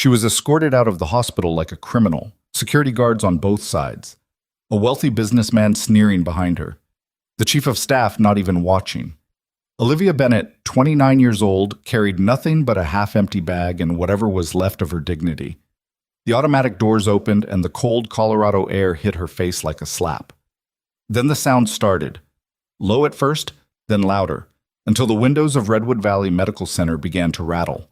She was escorted out of the hospital like a criminal, security guards on both sides, a wealthy businessman sneering behind her, the chief of staff not even watching. Olivia Bennett, 29 years old, carried nothing but a half-empty bag and whatever was left of her dignity. The automatic doors opened and the cold Colorado air hit her face like a slap. Then the sound started, low at first, then louder, until the windows of Redwood Valley Medical Center began to rattle.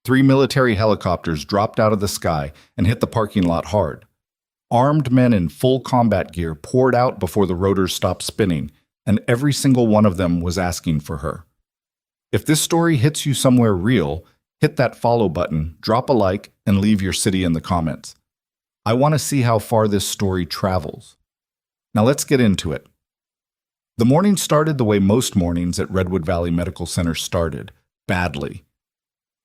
3 military helicopters dropped out of the sky and hit the parking lot hard. Armed men in full combat gear poured out before the rotors stopped spinning, and every single one of them was asking for her. If this story hits you somewhere real, hit that follow button, drop a like, and leave your city in the comments. I want to see how far this story travels. Now let's get into it. The morning started the way most mornings at Redwood Valley Medical Center started, badly.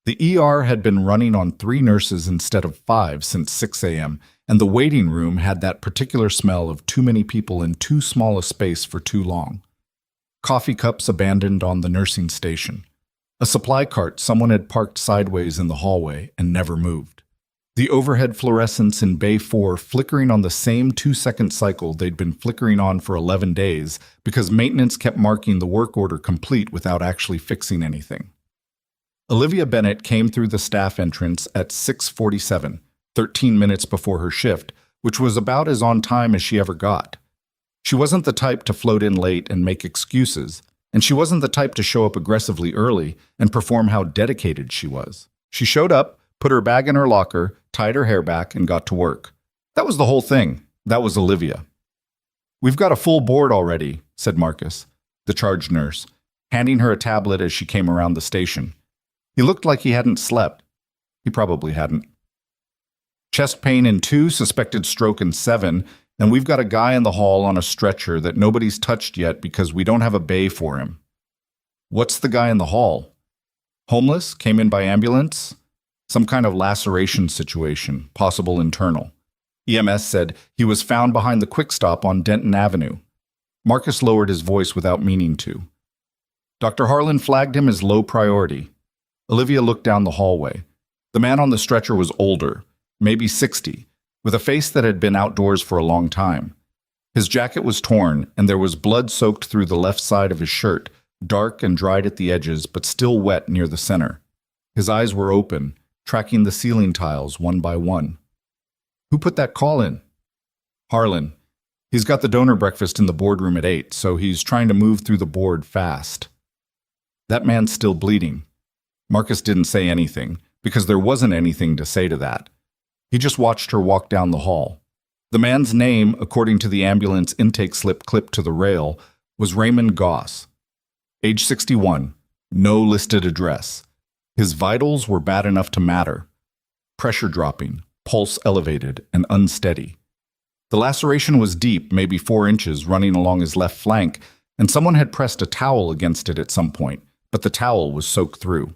The ER had been running on 3 nurses instead of 5 since 6 a.m., and the waiting room had that particular smell of too many people in too small a space for too long. Coffee cups abandoned on the nursing station. A supply cart someone had parked sideways in the hallway and never moved. The overhead fluorescents in Bay 4 flickering on the same 2-second cycle they'd been flickering on for 11 days because maintenance kept marking the work order complete without actually fixing anything. Olivia Bennett came through the staff entrance at 6:47, 13 minutes before her shift, which was about as on time as she ever got. She wasn't the type to float in late and make excuses, and she wasn't the type to show up aggressively early and perform how dedicated she was. She showed up, put her bag in her locker, tied her hair back, and got to work. That was the whole thing. That was Olivia. "We've got a full board already," said Marcus, the charge nurse, handing her a tablet as she came around the station. He looked like he hadn't slept. He probably hadn't. "Chest pain in 2, suspected stroke in 7, and we've got a guy in the hall on a stretcher that nobody's touched yet because we don't have a bay for him." "What's the guy in the hall? Homeless? Came in by ambulance? Some kind of laceration situation, possible internal." EMS said he was found behind the quick stop on Denton Avenue. Marcus lowered his voice without meaning to. Dr. Harlan flagged him as low priority. Olivia looked down the hallway. The man on the stretcher was older, maybe 60, with a face that had been outdoors for a long time. His jacket was torn, and there was blood soaked through the left side of his shirt, dark and dried at the edges, but still wet near the center. His eyes were open, tracking the ceiling tiles one by one. "Who put that call in?" "Harlan. He's got the donor breakfast in the boardroom at 8, so he's trying to move through the board fast." "That man's still bleeding." Marcus didn't say anything, because there wasn't anything to say to that. He just watched her walk down the hall. The man's name, according to the ambulance intake slip clipped to the rail, was Raymond Goss. Age 61, no listed address. His vitals were bad enough to matter. Pressure dropping, pulse elevated, and unsteady. The laceration was deep, maybe 4 inches, running along his left flank, and someone had pressed a towel against it at some point, but the towel was soaked through.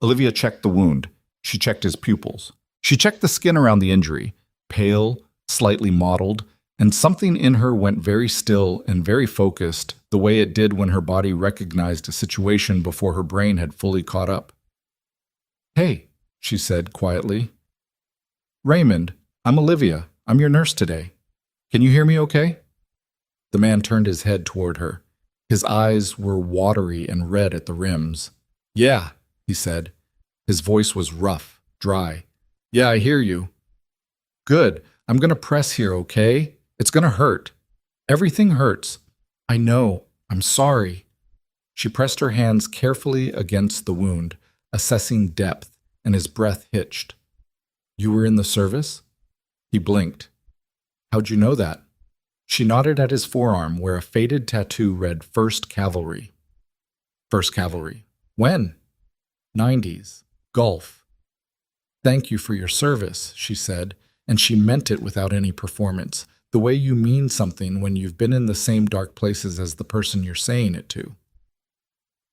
Olivia checked the wound. She checked his pupils. She checked the skin around the injury, pale, slightly mottled, and something in her went very still and very focused, the way it did when her body recognized a situation before her brain had fully caught up. "Hey," she said quietly. "Raymond, I'm Olivia. I'm your nurse today. Can you hear me okay?" The man turned his head toward her. His eyes were watery and red at the rims. "Yeah," he said. His voice was rough, dry. "Yeah, I hear you." "Good. I'm going to press here, okay? It's going to hurt. Everything hurts. I know. I'm sorry." She pressed her hands carefully against the wound, assessing depth, and his breath hitched. "You were in the service?" He blinked. "How'd you know that?" She nodded at his forearm where a faded tattoo read 1st Cavalry. 1st Cavalry. When? 90s. Gulf. "Thank you for your service," she said, and she meant it without any performance, the way you mean something when you've been in the same dark places as the person you're saying it to.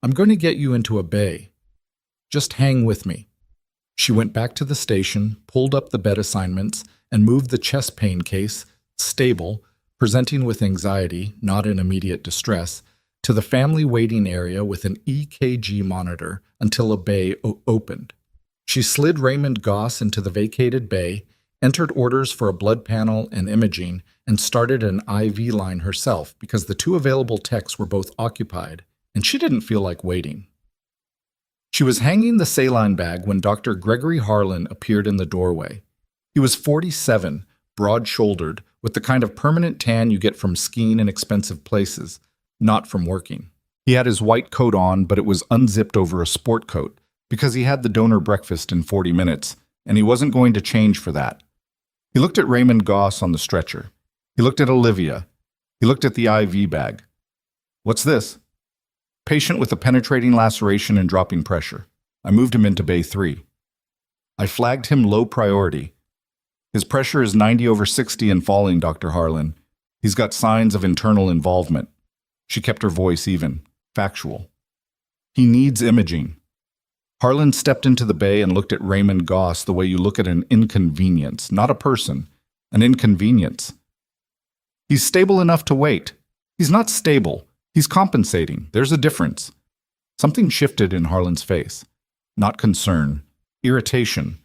"I'm going to get you into a bay. Just hang with me." She went back to the station, pulled up the bed assignments, and moved the chest pain case, stable, presenting with anxiety, not in immediate distress, to the family waiting area with an EKG monitor until a bay opened. She slid Raymond Goss into the vacated bay, entered orders for a blood panel and imaging, and started an IV line herself because the two available techs were both occupied, and she didn't feel like waiting. She was hanging the saline bag when Dr. Gregory Harlan appeared in the doorway. He was 47, broad-shouldered, with the kind of permanent tan you get from skiing in expensive places, not from working. He had his white coat on, but it was unzipped over a sport coat, because he had the donor breakfast in 40 minutes, and he wasn't going to change for that. He looked at Raymond Goss on the stretcher. He looked at Olivia. He looked at the IV bag. "What's this?" "Patient with a penetrating laceration and dropping pressure. I moved him into Bay 3. I flagged him low priority. His pressure is 90/60 and falling, Dr. Harlan. He's got signs of internal involvement." She kept her voice even, factual. "He needs imaging." Harlan stepped into the bay and looked at Raymond Goss the way you look at an inconvenience, not a person, an inconvenience. "He's stable enough to wait." "He's not stable. He's compensating. There's a difference." Something shifted in Harlan's face. Not concern, irritation.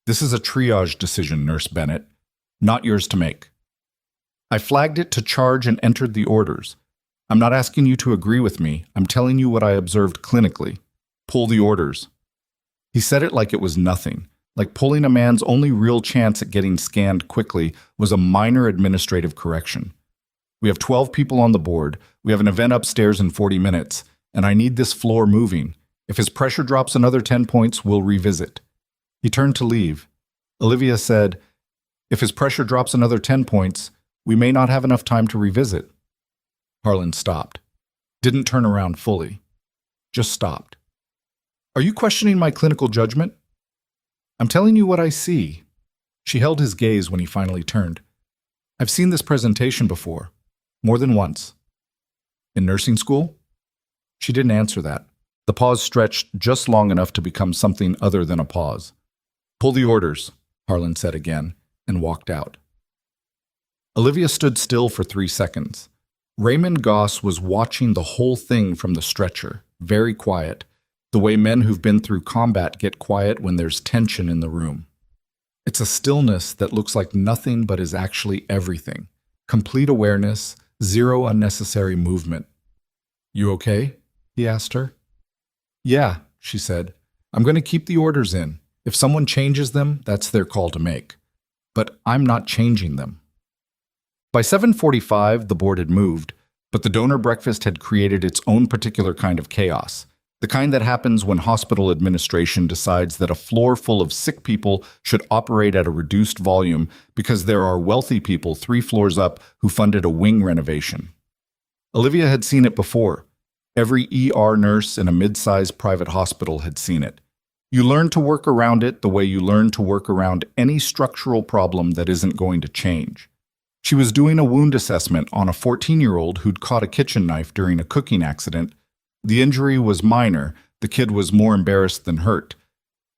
"This is a triage decision, Nurse Bennett, not yours to make." I flagged it to charge and entered the orders. "I'm not asking you to agree with me. I'm telling you what I observed clinically. Pull the orders." He said it like it was nothing, like pulling a man's only real chance at getting scanned quickly was a minor administrative correction. "We have 12 people on the board. We have an event upstairs in 40 minutes, and I need this floor moving. If his pressure drops another 10 points, we'll revisit." He turned to leave. Olivia said, "If his pressure drops another 10 points, we may not have enough time to revisit." Harlan stopped. Didn't turn around fully. Just stopped. "Are you questioning my clinical judgment?" "I'm telling you what I see." She held his gaze when he finally turned. "I've seen this presentation before. More than once." "In nursing school?" She didn't answer that. The pause stretched just long enough to become something other than a pause. "Pull the orders," Harlan said again, and walked out. Olivia stood still for 3 seconds. Raymond Goss was watching the whole thing from the stretcher, very quiet, the way men who've been through combat get quiet when there's tension in the room. It's a stillness that looks like nothing but is actually everything. Complete awareness, zero unnecessary movement. "You okay?" he asked her. "Yeah," she said. "I'm going to keep the orders in. If someone changes them, that's their call to make. But I'm not changing them." By 7:45, the board had moved, but the donor breakfast had created its own particular kind of chaos. The kind that happens when hospital administration decides that a floor full of sick people should operate at a reduced volume because there are wealthy people 3 floors up who funded a wing renovation. Olivia had seen it before. Every ER nurse in a mid-sized private hospital had seen it. You learn to work around it the way you learn to work around any structural problem that isn't going to change. She was doing a wound assessment on a 14-year-old who'd caught a kitchen knife during a cooking accident. The injury was minor. The kid was more embarrassed than hurt.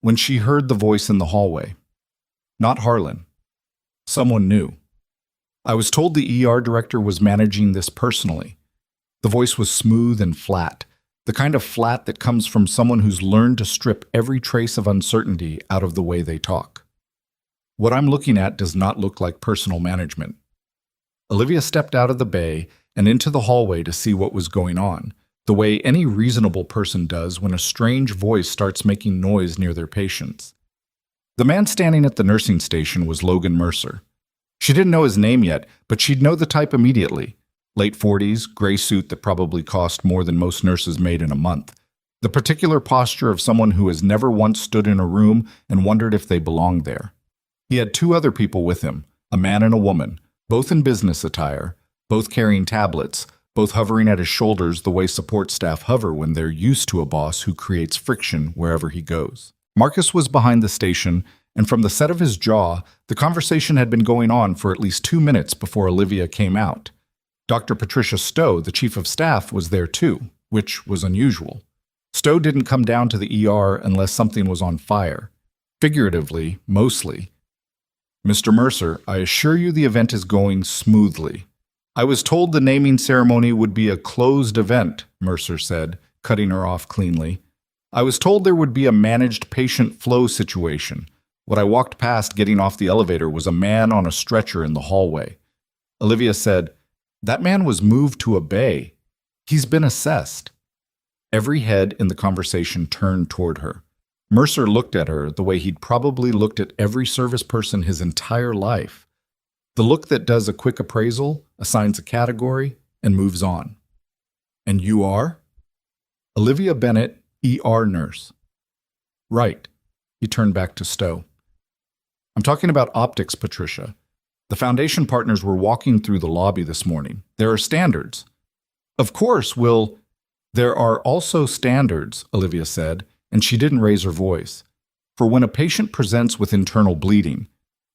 When she heard the voice in the hallway. Not Harlan. Someone new. "I was told the ER director was managing this personally." The voice was smooth and flat, the kind of flat that comes from someone who's learned to strip every trace of uncertainty out of the way they talk. "What I'm looking at does not look like personal management." Olivia stepped out of the bay and into the hallway to see what was going on, the way any reasonable person does when a strange voice starts making noise near their patients. The man standing at the nursing station was Logan Mercer. She didn't know his name yet, but she'd know the type immediately. Late 40s, gray suit that probably cost more than most nurses made in a month. The particular posture of someone who has never once stood in a room and wondered if they belonged there. He had 2 other people with him, a man and a woman, both in business attire, both carrying tablets, both hovering at his shoulders the way support staff hover when they're used to a boss who creates friction wherever he goes. Marcus was behind the station, and from the set of his jaw, the conversation had been going on for at least 2 minutes before Olivia came out. Dr. Patricia Stowe, the chief of staff, was there too, which was unusual. Stowe didn't come down to the ER unless something was on fire. Figuratively, mostly. "Mr. Mercer, I assure you the event is going smoothly." "I was told the naming ceremony would be a closed event," Mercer said, cutting her off cleanly. I was told there would be a managed patient flow situation. What I walked past getting off the elevator was a man on a stretcher in the hallway. Olivia said, "That man was moved to a bay. He's been assessed." Every head in the conversation turned toward her. Mercer looked at her the way he'd probably looked at every service person his entire life. The look that does a quick appraisal, assigns a category, and moves on. "And you are?" "Olivia Bennett, ER nurse." "Right." He turned back to Stowe. "I'm talking about optics, Patricia. The foundation partners were walking through the lobby this morning. There are standards." "Of course, There are also standards," Olivia said, and she didn't raise her voice. "For when a patient presents with internal bleeding,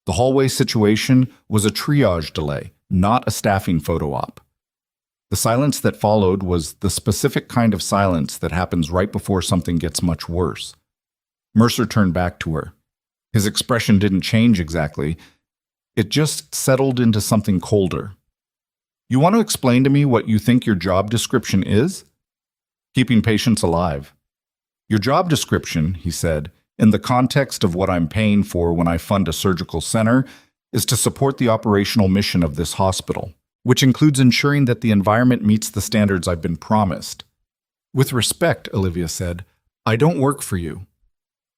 the hallway situation was a triage delay, not a staffing photo op." The silence that followed was the specific kind of silence that happens right before something gets much worse. Mercer turned back to her. His expression didn't change exactly. It just settled into something colder. "You want to explain to me what you think your job description is?" "Keeping patients alive." "Your job description," he said, "in the context of what I'm paying for when I fund a surgical center, is to support the operational mission of this hospital, which includes ensuring that the environment meets the standards I've been promised." "With respect," Olivia said, "I don't work for you."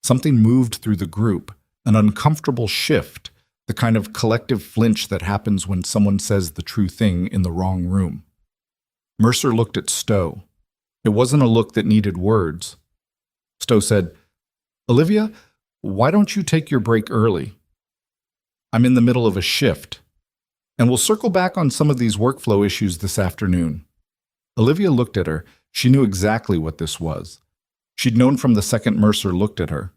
Something moved through the group, an uncomfortable shift, the kind of collective flinch that happens when someone says the true thing in the wrong room. Mercer looked at Stowe. It wasn't a look that needed words. Stowe said, "Olivia, why don't you take your break early?" "I'm in the middle of a shift. And we'll circle back on some of these workflow issues this afternoon." Olivia looked at her. She knew exactly what this was. She'd known from the second Mercer looked at her.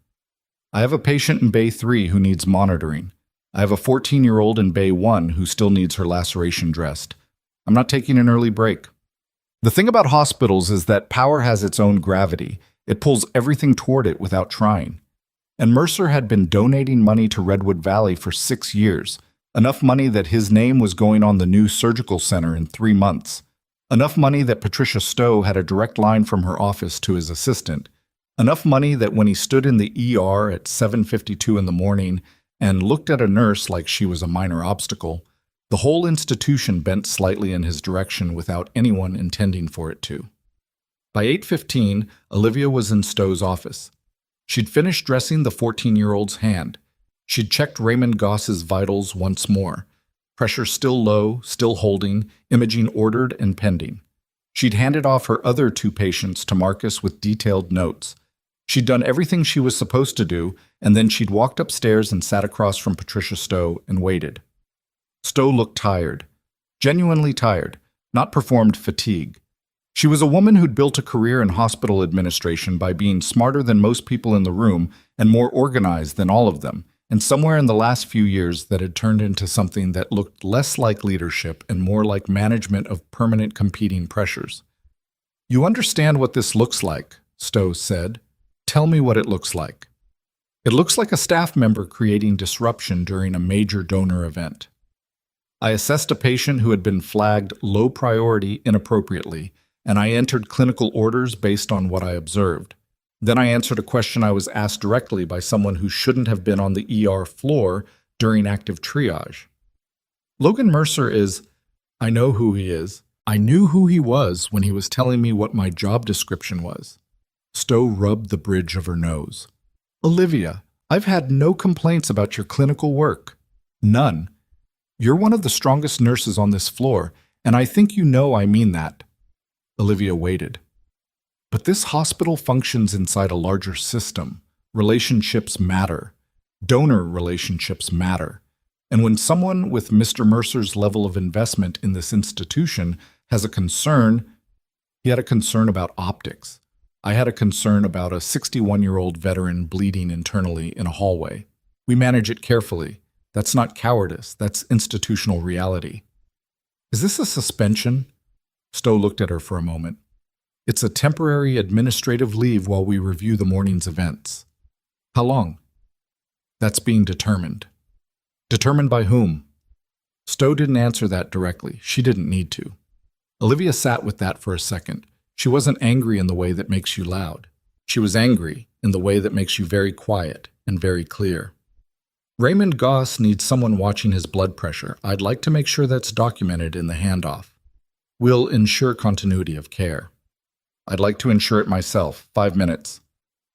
"I have a patient in Bay 3 who needs monitoring. I have a 14-year-old in Bay 1 who still needs her laceration dressed. I'm not taking an early break." The thing about hospitals is that power has its own gravity. It pulls everything toward it without trying. And Mercer had been donating money to Redwood Valley for 6 years, enough money that his name was going on the new surgical center in 3 months, enough money that Patricia Stowe had a direct line from her office to his assistant, enough money that when he stood in the ER at 7:52 in the morning and looked at a nurse like she was a minor obstacle, the whole institution bent slightly in his direction without anyone intending for it to. By 8:15, Olivia was in Stowe's office. She'd finished dressing the 14-year-old's hand. She'd checked Raymond Goss's vitals once more. Pressure still low, still holding, imaging ordered and pending. She'd handed off her other 2 patients to Marcus with detailed notes. She'd done everything she was supposed to do, and then she'd walked upstairs and sat across from Patricia Stowe and waited. Stowe looked tired, genuinely tired, not performed fatigue. She was a woman who'd built a career in hospital administration by being smarter than most people in the room and more organized than all of them, and somewhere in the last few years that had turned into something that looked less like leadership and more like management of permanent competing pressures. "You understand what this looks like," Stowe said. "Tell me what it looks like." "It looks like a staff member creating disruption during a major donor event. I assessed a patient who had been flagged low priority inappropriately, and I entered clinical orders based on what I observed. Then I answered a question I was asked directly by someone who shouldn't have been on the ER floor during active triage. Logan Mercer is, I know who he is. I knew who he was when he was telling me what my job description was." Stowe rubbed the bridge of her nose. "Olivia, I've had no complaints about your clinical work. None. You're one of the strongest nurses on this floor, and I think you know I mean that." Olivia waited. "But this hospital functions inside a larger system. Relationships matter. Donor relationships matter. And when someone with Mr. Mercer's level of investment in this institution has a concern, he had a concern about optics. I had a concern about a 61-year-old veteran bleeding internally in a hallway. We manage it carefully. That's not cowardice, that's institutional reality." "Is this a suspension?" Stowe looked at her for a moment. "It's a temporary administrative leave while we review the morning's events." "How long?" "That's being determined." "Determined by whom?" Stowe didn't answer that directly. She didn't need to. Olivia sat with that for a second. She wasn't angry in the way that makes you loud. She was angry in the way that makes you very quiet and very clear. Raymond Goss needs someone watching his blood pressure. I'd like to make sure that's documented in the handoff. We'll ensure continuity of care. I'd like to ensure it myself. 5 minutes.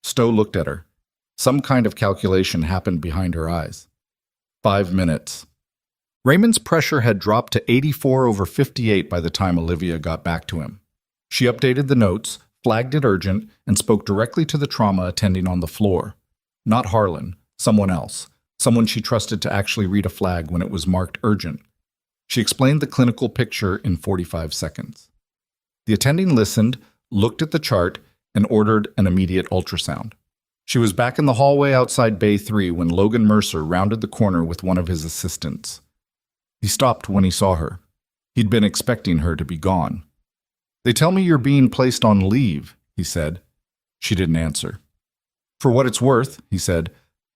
Stowe looked at her. Some kind of calculation happened behind her eyes. 5 minutes. Raymond's pressure had dropped to 84/58 by the time Olivia got back to him. She updated the notes, flagged it urgent, and spoke directly to the trauma attending on the floor. Not Harlan, someone else, someone she trusted to actually read a flag when it was marked urgent. She explained the clinical picture in 45 seconds. The attending listened, looked at the chart, and ordered an immediate ultrasound. She was back in the hallway outside Bay 3 when Logan Mercer rounded the corner with one of his assistants. He stopped when he saw her. He'd been expecting her to be gone. "They tell me you're being placed on leave," he said. She didn't answer. "For what it's worth," he said,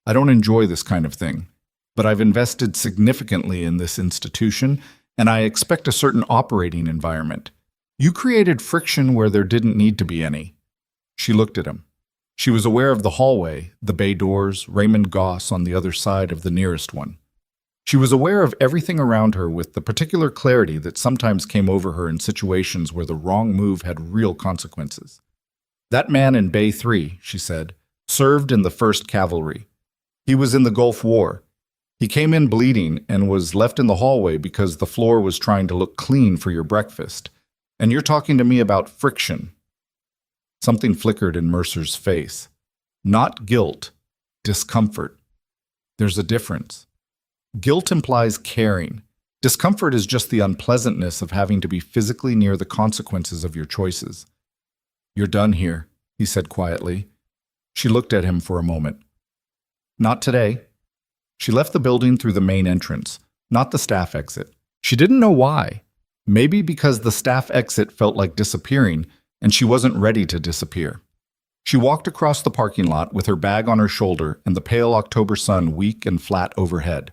"I don't enjoy this kind of thing, but I've invested significantly in this institution, and I expect a certain operating environment. You created friction where there didn't need to be any." She looked at him. She was aware of the hallway, the bay doors, Raymond Goss on the other side of the nearest one. She was aware of everything around her with the particular clarity that sometimes came over her in situations where the wrong move had real consequences. "That man in Bay 3, she said, served in the 1st Cavalry. He was in the Gulf War. He came in bleeding and was left in the hallway because the floor was trying to look clean for your breakfast. And you're talking to me about friction." Something flickered in Mercer's face. Not guilt, discomfort. There's a difference. Guilt implies caring. Discomfort is just the unpleasantness of having to be physically near the consequences of your choices. "You're done here," he said quietly. She looked at him for a moment. "Not today." She left the building through the main entrance, not the staff exit. She didn't know why. Maybe because the staff exit felt like disappearing, and she wasn't ready to disappear. She walked across the parking lot with her bag on her shoulder and the pale October sun weak and flat overhead.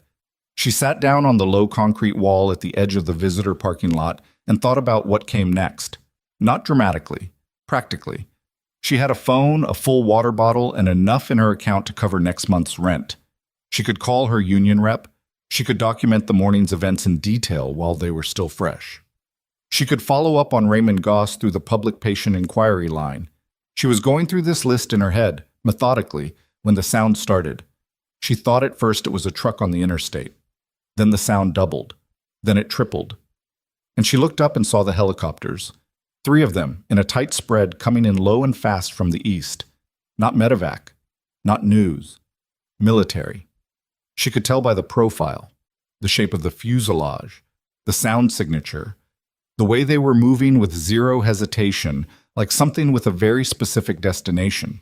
She sat down on the low concrete wall at the edge of the visitor parking lot and thought about what came next. Not dramatically, practically. She had a phone, a full water bottle, and enough in her account to cover next month's rent. She could call her union rep. She could document the morning's events in detail while they were still fresh. She could follow up on Raymond Goss through the public patient inquiry line. She was going through this list in her head, methodically, when the sound started. She thought at first it was a truck on the interstate. Then the sound doubled. Then it tripled. And she looked up and saw the helicopters. 3 of them, in a tight spread, coming in low and fast from the east. Not medevac. Not news. Military. She could tell by the profile, the shape of the fuselage, the sound signature, the way they were moving with zero hesitation, like something with a very specific destination.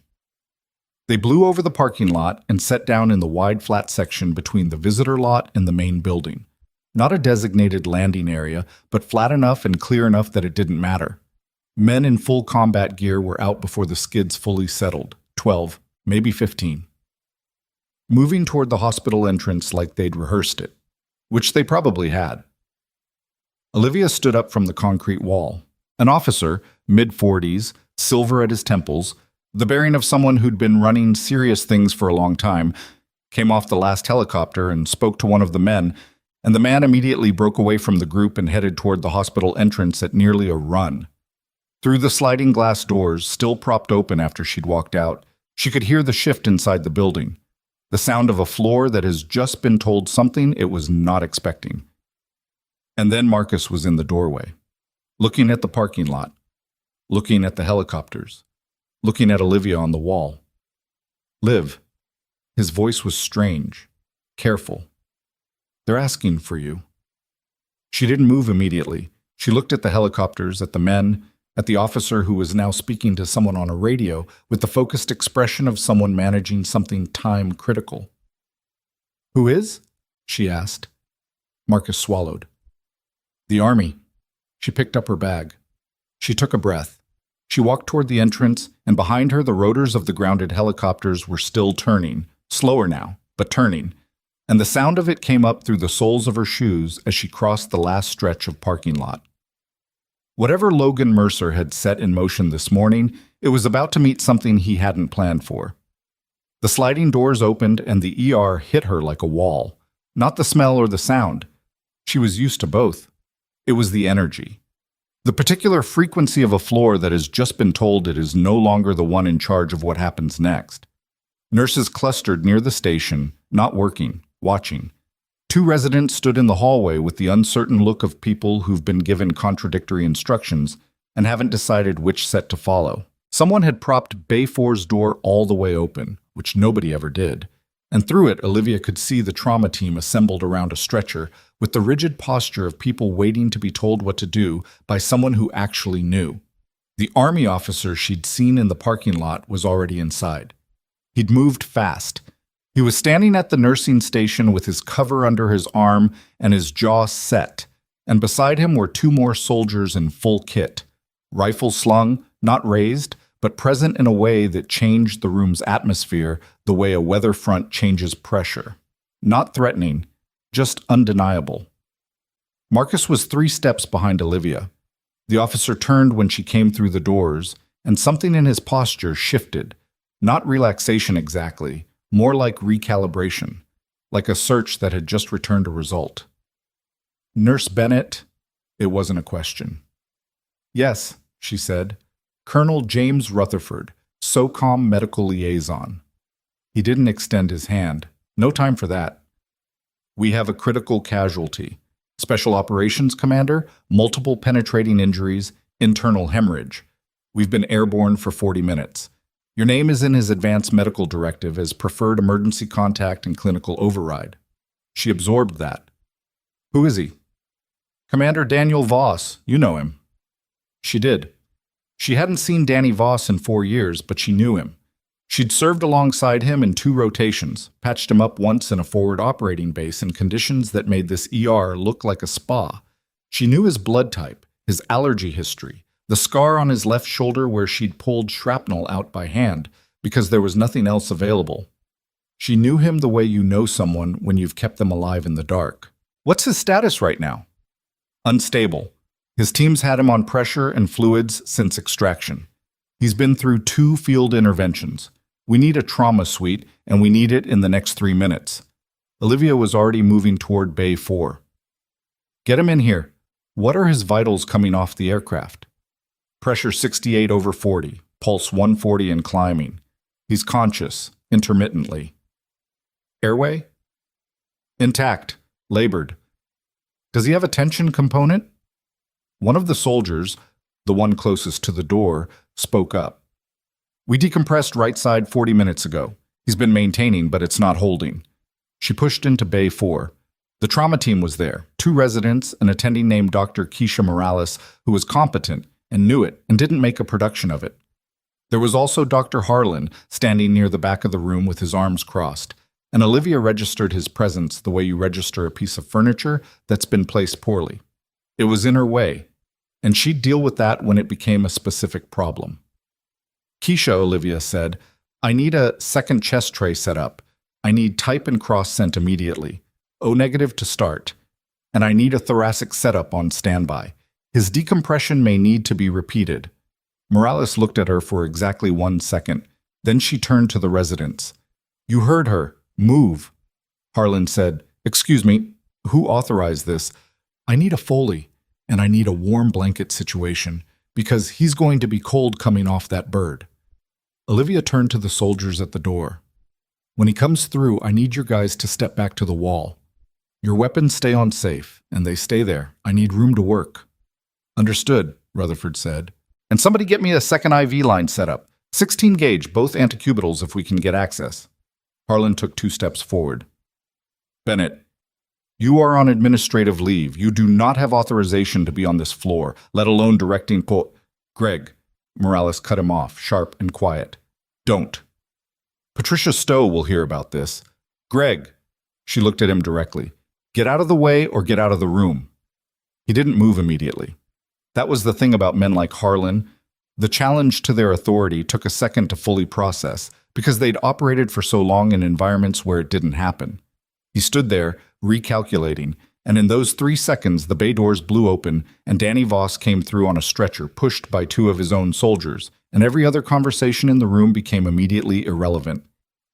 They blew over the parking lot and set down in the wide flat section between the visitor lot and the main building. Not a designated landing area, but flat enough and clear enough that it didn't matter. Men in full combat gear were out before the skids fully settled. 12, maybe 15. Moving toward the hospital entrance like they'd rehearsed it, which they probably had. Olivia stood up from the concrete wall. An officer, mid-40s, silver at his temples, the bearing of someone who'd been running serious things for a long time, came off the last helicopter and spoke to one of the men, and the man immediately broke away from the group and headed toward the hospital entrance at nearly a run. Through the sliding glass doors, still propped open after she'd walked out, she could hear the shift inside the building, the sound of a floor that has just been told something it was not expecting. And then Marcus was in the doorway, looking at the parking lot, looking at the helicopters, looking at Olivia on the wall. "Liv." His voice was strange, careful. "They're asking for you." She didn't move immediately. She looked at the helicopters, at the men, at the officer who was now speaking to someone on a radio with the focused expression of someone managing something time-critical. "Who is?" she asked. Marcus swallowed. "The Army." She picked up her bag. She took a breath. She walked toward the entrance, and behind her the rotors of the grounded helicopters were still turning, slower now, but turning, and the sound of it came up through the soles of her shoes as she crossed the last stretch of parking lot. Whatever Logan Mercer had set in motion this morning, it was about to meet something he hadn't planned for. The sliding doors opened and the ER hit her like a wall. Not the smell or the sound. She was used to both. It was the energy. The particular frequency of a floor that has just been told it is no longer the one in charge of what happens next. Nurses clustered near the station, not working, watching. 2 residents stood in the hallway with the uncertain look of people who've been given contradictory instructions and haven't decided which set to follow. Someone had propped Bay 4's door all the way open, which nobody ever did, and through it Olivia could see the trauma team assembled around a stretcher with the rigid posture of people waiting to be told what to do by someone who actually knew. The army officer she'd seen in the parking lot was already inside. He'd moved fast. He was standing at the nursing station with his cover under his arm and his jaw set, and beside him were 2 more soldiers in full kit, rifles slung, not raised, but present in a way that changed the room's atmosphere the way a weather front changes pressure. Not threatening, just undeniable. Marcus was 3 steps behind Olivia. The officer turned when she came through the doors, and something in his posture shifted. Not relaxation exactly, more like recalibration, like a search that had just returned a result. Nurse Bennett, it wasn't a question. Yes, she said. Colonel James Rutherford, SOCOM medical liaison. He didn't extend his hand. No time for that. We have a critical casualty. Special Operations Commander, multiple penetrating injuries, internal hemorrhage. We've been airborne for 40 minutes. Your name is in his advance medical directive as preferred emergency contact and clinical override. She absorbed that. Who is he? Commander Daniel Voss. You know him. She did. She hadn't seen Danny Voss in 4 years, but she knew him. She'd served alongside him in 2 rotations, patched him up once in a forward operating base in conditions that made this ER look like a spa. She knew his blood type, his allergy history, the scar on his left shoulder where she'd pulled shrapnel out by hand because there was nothing else available. She knew him the way you know someone when you've kept them alive in the dark. What's his status right now? Unstable. His team's had him on pressure and fluids since extraction. He's been through 2 field interventions. We need a trauma suite, and we need it in the next 3 minutes. Olivia was already moving toward Bay 4. Get him in here. What are his vitals coming off the aircraft? Pressure 68/40, pulse 140 and climbing. He's conscious, intermittently. Airway? Intact, labored. Does he have a tension component? One of the soldiers, the one closest to the door, spoke up. We decompressed right side 40 minutes ago. He's been maintaining, but it's not holding. She pushed into Bay 4. The trauma team was there, 2 residents, an attending named Dr. Keisha Morales, who was competent and knew it and didn't make a production of it. There was also Dr. Harlan standing near the back of the room with his arms crossed, and Olivia registered his presence the way you register a piece of furniture that's been placed poorly. It was in her way, and she'd deal with that when it became a specific problem. Keisha, Olivia said, I need a second chest tray set up. I need type and cross sent immediately. O negative to start. And I need a thoracic setup on standby. His decompression may need to be repeated. Morales looked at her for exactly 1 second. Then she turned to the residents. You heard her. Move. Harlan said, Excuse me, who authorized this? I need a Foley, and I need a warm blanket situation, because he's going to be cold coming off that bird. Olivia turned to the soldiers at the door. When he comes through, I need your guys to step back to the wall. Your weapons stay on safe, and they stay there. I need room to work. Understood, Rutherford said. And somebody get me a second IV line set up. 16 gauge, both anticubitals if we can get access. Harlan took 2 steps forward. Bennett, you are on administrative leave. You do not have authorization to be on this floor, let alone directing Greg. Morales cut him off, sharp and quiet. Don't. Patricia Stowe will hear about this. Greg. She looked at him directly. Get out of the way or get out of the room. He didn't move immediately. That was the thing about men like Harlan. The challenge to their authority took a second to fully process, because they'd operated for so long in environments where it didn't happen. He stood there, recalculating, and in those 3 seconds the bay doors blew open and Danny Voss came through on a stretcher pushed by 2 of his own soldiers, and every other conversation in the room became immediately irrelevant.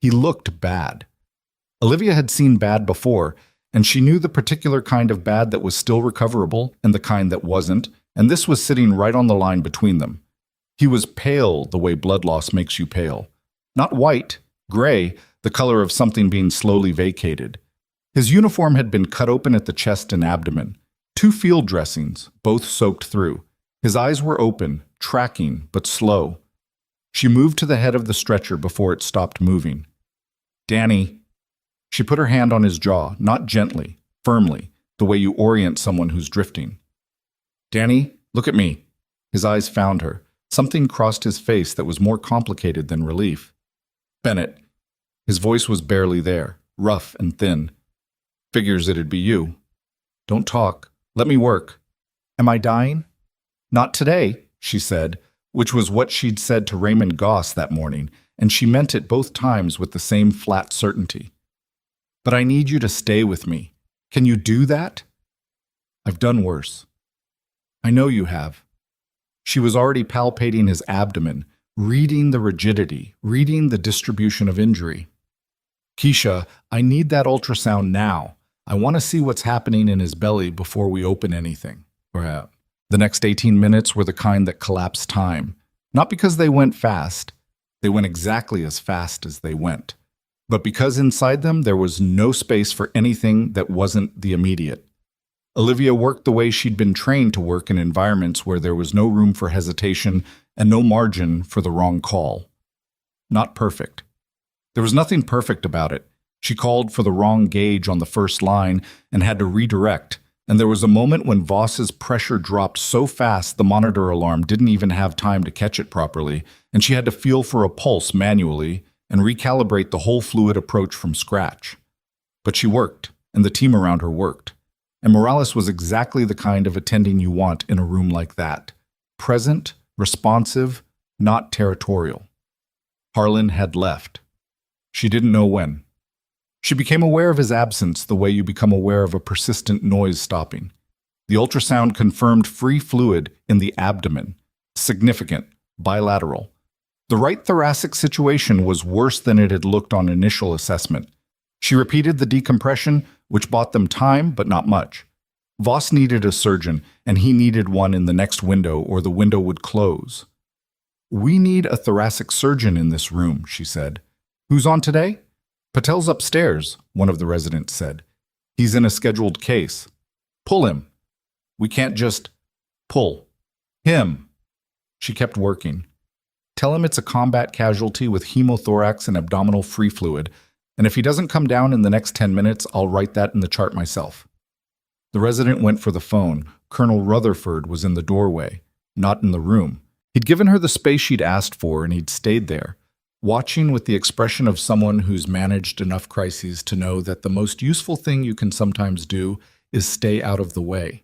He looked bad. Olivia had seen bad before, and she knew the particular kind of bad that was still recoverable and the kind that wasn't, and this was sitting right on the line between them. He was pale the way blood loss makes you pale. Not white, gray, the color of something being slowly vacated. His uniform had been cut open at the chest and abdomen. 2 field dressings, both soaked through. His eyes were open, tracking, but slow. She moved to the head of the stretcher before it stopped moving. "Danny." She put her hand on his jaw, not gently, firmly, the way you orient someone who's drifting. "Danny, look at me." His eyes found her. Something crossed his face that was more complicated than relief. "Bennett." His voice was barely there, rough and thin. "Figures it'd be you." "Don't talk. Let me work." "Am I dying?" "Not today," she said, which was what she'd said to Raymond Goss that morning, and she meant it both times with the same flat certainty. "But I need you to stay with me. Can you do that?" "I've done worse." "I know you have." She was already palpating his abdomen, reading the rigidity, reading the distribution of injury. "Keisha, I need that ultrasound now. I want to see what's happening in his belly before we open anything." The next 18 minutes were the kind that collapsed time. Not because they went fast. They went exactly as fast as they went. But because inside them there was no space for anything that wasn't the immediate. Olivia worked the way she'd been trained to work in environments where there was no room for hesitation and no margin for the wrong call. Not perfect. There was nothing perfect about it. She called for the wrong gauge on the first line and had to redirect, and there was a moment when Voss's pressure dropped so fast the monitor alarm didn't even have time to catch it properly, and she had to feel for a pulse manually and recalibrate the whole fluid approach from scratch. But she worked, and the team around her worked. And Morales was exactly the kind of attending you want in a room like that. Present, responsive, not territorial. Harlan had left. She didn't know when. She became aware of his absence the way you become aware of a persistent noise stopping. The ultrasound confirmed free fluid in the abdomen. Significant, bilateral. The right thoracic situation was worse than it had looked on initial assessment. She repeated the decompression, which bought them time, but not much. Voss needed a surgeon, and he needed one in the next window, or the window would close. "We need a thoracic surgeon in this room," she said. "Who's on today?" "Patel's upstairs," one of the residents said. "He's in a scheduled case." "Pull him." "We can't just pull him." She kept working. "Tell him it's a combat casualty with hemothorax and abdominal free fluid, and if he doesn't come down in the next 10 minutes, I'll write that in the chart myself." The resident went for the phone. Colonel Rutherford was in the doorway, not in the room. He'd given her the space she'd asked for, and he'd stayed there, watching with the expression of someone who's managed enough crises to know that the most useful thing you can sometimes do is stay out of the way.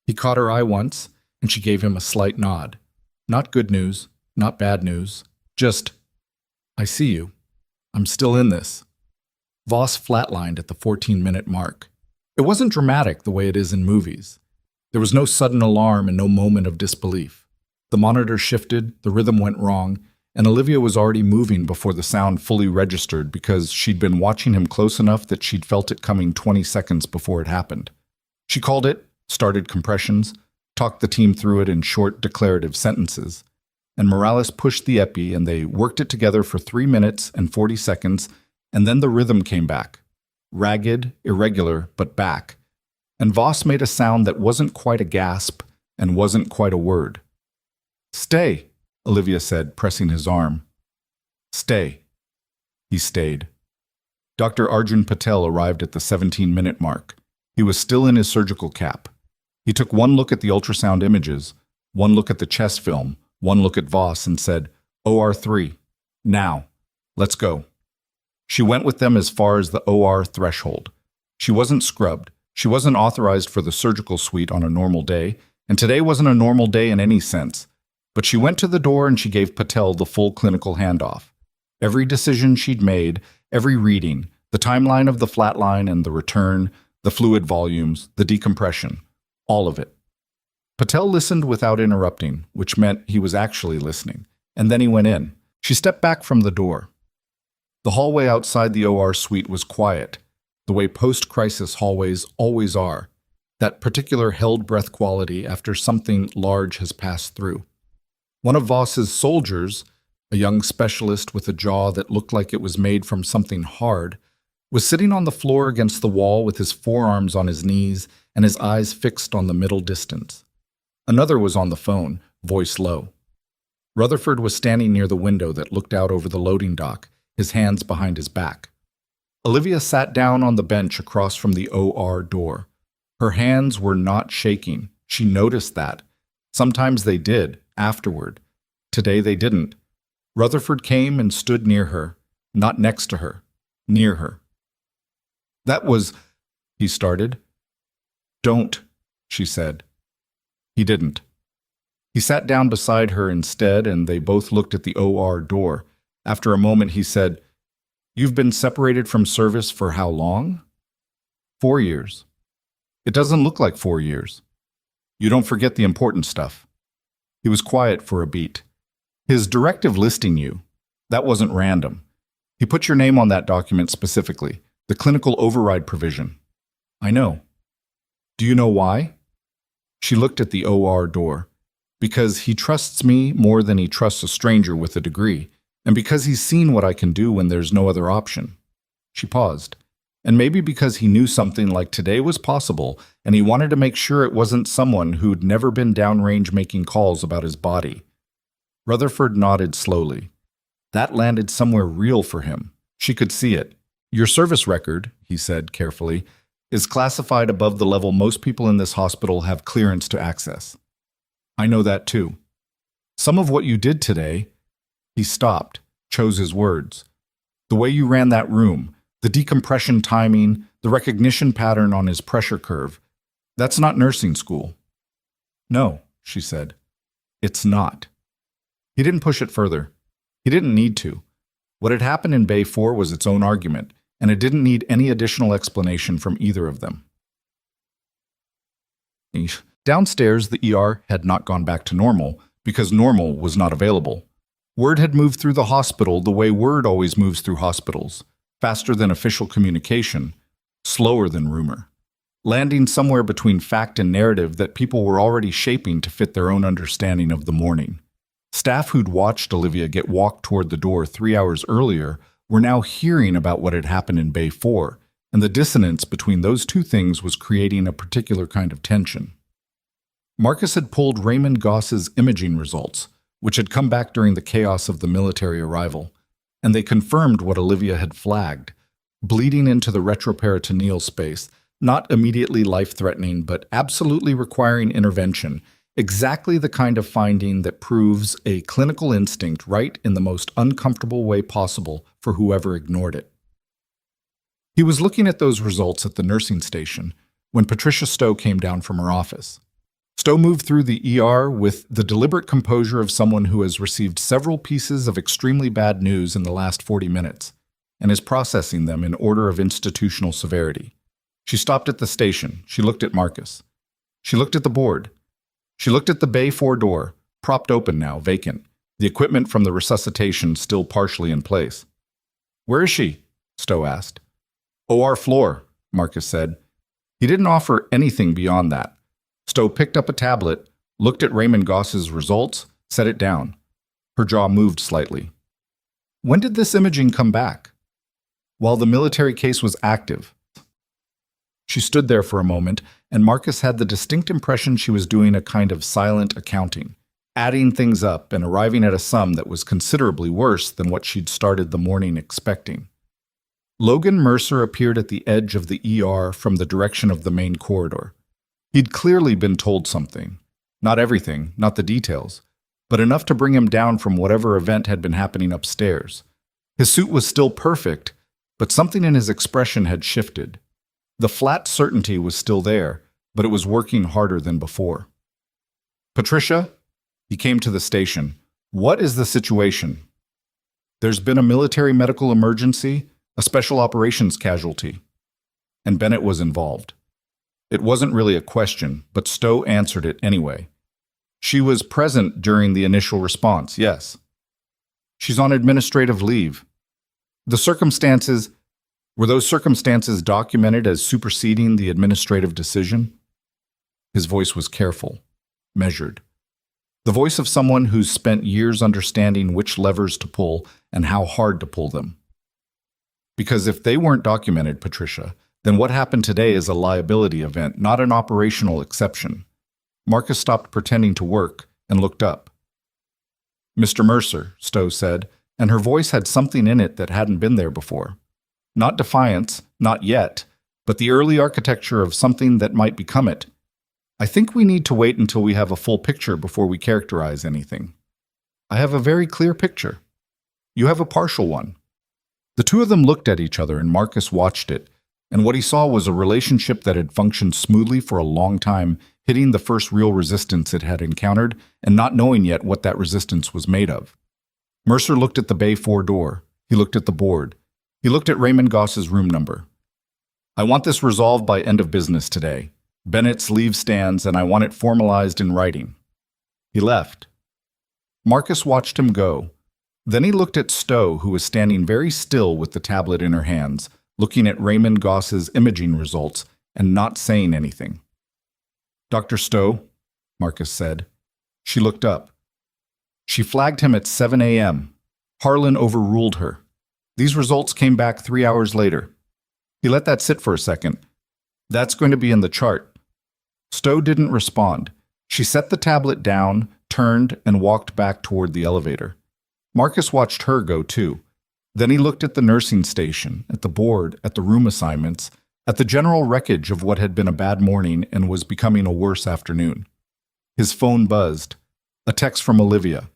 He caught her eye once, and she gave him a slight nod. Not good news, not bad news, just, "I see you. I'm still in this." Voss flatlined at the 14-minute mark. It wasn't dramatic the way it is in movies. There was no sudden alarm and no moment of disbelief. The monitor shifted, the rhythm went wrong, and Olivia was already moving before the sound fully registered because she'd been watching him close enough that she'd felt it coming 20 seconds before it happened. She called it, started compressions, talked the team through it in short declarative sentences, and Morales pushed the epi and they worked it together for 3 minutes and 40 seconds, and then the rhythm came back. Ragged, irregular, but back. And Voss made a sound that wasn't quite a gasp and wasn't quite a word. "Stay," Olivia said, pressing his arm. "Stay." He stayed. Dr. Arjun Patel arrived at the 17-minute mark. He was still in his surgical cap. He took one look at the ultrasound images, one look at the chest film, one look at Voss, and said, "OR3. Now. Let's go." She went with them as far as the OR threshold. She wasn't scrubbed. She wasn't authorized for the surgical suite on a normal day, and today wasn't a normal day in any sense. But she went to the door and she gave Patel the full clinical handoff. Every decision she'd made, every reading, the timeline of the flatline and the return, the fluid volumes, the decompression, all of it. Patel listened without interrupting, which meant he was actually listening. and then he went in. She stepped back from the door. The hallway outside the OR suite was quiet, the way post-crisis hallways always are, that particular held breath quality after something large has passed through. One of Voss's soldiers, a young specialist with a jaw that looked like it was made from something hard, was sitting on the floor against the wall with his forearms on his knees and his eyes fixed on the middle distance. Another was on the phone, voice low. Rutherford was standing near the window that looked out over the loading dock, his hands behind his back. Olivia sat down on the bench across from the OR door. Her hands were not shaking. She noticed that. Sometimes they did, afterward. Today they didn't. Rutherford came and stood near her, not next to her, near her. "That was," he started. "Don't," she said. He didn't. He sat down beside her instead, and they both looked at the OR door. After a moment, he said, "You've been separated from service for how long?" 4 years. "It doesn't look like 4 years. You don't forget the important stuff." He was quiet for a beat. "His directive listing you, that wasn't random. He put your name on that document specifically, the clinical override provision." "I know." "Do you know why?" She looked at the OR door. "Because he trusts me more than he trusts a stranger with a degree, and because he's seen what I can do when there's no other option." She paused. "And maybe because he knew something like today was possible, and he wanted to make sure it wasn't someone who'd never been downrange making calls about his body." Rutherford nodded slowly. That landed somewhere real for him. She could see it. "Your service record," he said carefully, "is classified above the level most people in this hospital have clearance to access. I know that too. Some of what you did today," he stopped, chose his words. "The way you ran that room, the decompression timing, the recognition pattern on his pressure curve, that's not nursing school." "No," she said. "It's not." He didn't push it further. He didn't need to. What had happened in Bay 4 was its own argument, and it didn't need any additional explanation from either of them. Downstairs, the ER had not gone back to normal because normal was not available. Word had moved through the hospital the way word always moves through hospitals, faster than official communication, slower than rumor, landing somewhere between fact and narrative that people were already shaping to fit their own understanding of the morning. Staff who'd watched Olivia get walked toward the door 3 hours earlier were now hearing about what had happened in Bay 4, and the dissonance between those two things was creating a particular kind of tension. Marcus had pulled Raymond Goss's imaging results, which had come back during the chaos of the military arrival, and they confirmed what Olivia had flagged, bleeding into the retroperitoneal space, not immediately life-threatening, but absolutely requiring intervention, exactly the kind of finding that proves a clinical instinct right in the most uncomfortable way possible for whoever ignored it. He was looking at those results at the nursing station when Patricia Stowe came down from her office. Stowe moved through the ER with the deliberate composure of someone who has received several pieces of extremely bad news in the last 40 minutes and is processing them in order of institutional severity. She stopped at the station. She looked at Marcus. She looked at the board. She looked at the Bay 4 door, propped open now, vacant, the equipment from the resuscitation still partially in place. "Where is she?" Stowe asked. "OR floor," Marcus said. He didn't offer anything beyond that. Stowe picked up a tablet, looked at Raymond Goss's results, set it down. Her jaw moved slightly. "When did this imaging come back?" "While the military case was active." She stood there for a moment, and Marcus had the distinct impression she was doing a kind of silent accounting, adding things up and arriving at a sum that was considerably worse than what she'd started the morning expecting. Logan Mercer appeared at the edge of the ER from the direction of the main corridor. He'd clearly been told something. Not everything, not the details, but enough to bring him down from whatever event had been happening upstairs. His suit was still perfect, but something in his expression had shifted. The flat certainty was still there, but it was working harder than before. "Patricia?" He came to the station. "What is the situation?" "There's been a military medical emergency, a special operations casualty." And Bennett was involved. It wasn't really a question, but Stowe answered it anyway. "She was present during the initial response, yes." She's on administrative leave. The circumstances, were those circumstances documented as superseding the administrative decision? His voice was careful, measured. The voice of someone who's spent years understanding which levers to pull and how hard to pull them. Because if they weren't documented, Patricia, then what happened today is a liability event, not an operational exception. Marcus stopped pretending to work and looked up. Mr. Mercer, Stowe said, and her voice had something in it that hadn't been there before. Not defiance, not yet, but the early architecture of something that might become it. I think we need to wait until we have a full picture before we characterize anything. I have a very clear picture. You have a partial one. The two of them looked at each other and Marcus watched it, and what he saw was a relationship that had functioned smoothly for a long time, hitting the first real resistance it had encountered and not knowing yet what that resistance was made of. Mercer looked at the Bay 4 door. He looked at the board. He looked at Raymond Goss's room number. I want this resolved by end of business today. Bennett's leave stands, and I want it formalized in writing. He left. Marcus watched him go. Then he looked at Stowe, who was standing very still with the tablet in her hands, looking at Raymond Goss's imaging results and not saying anything. Dr. Stowe, Marcus said. She looked up. She flagged him at 7 a.m. Harlan overruled her. These results came back 3 hours later. He let that sit for a second. That's going to be in the chart. Stowe didn't respond. She set the tablet down, turned, and walked back toward the elevator. Marcus watched her go too. Then he looked at the nursing station, at the board, at the room assignments, at the general wreckage of what had been a bad morning and was becoming a worse afternoon. His phone buzzed. A text from Olivia.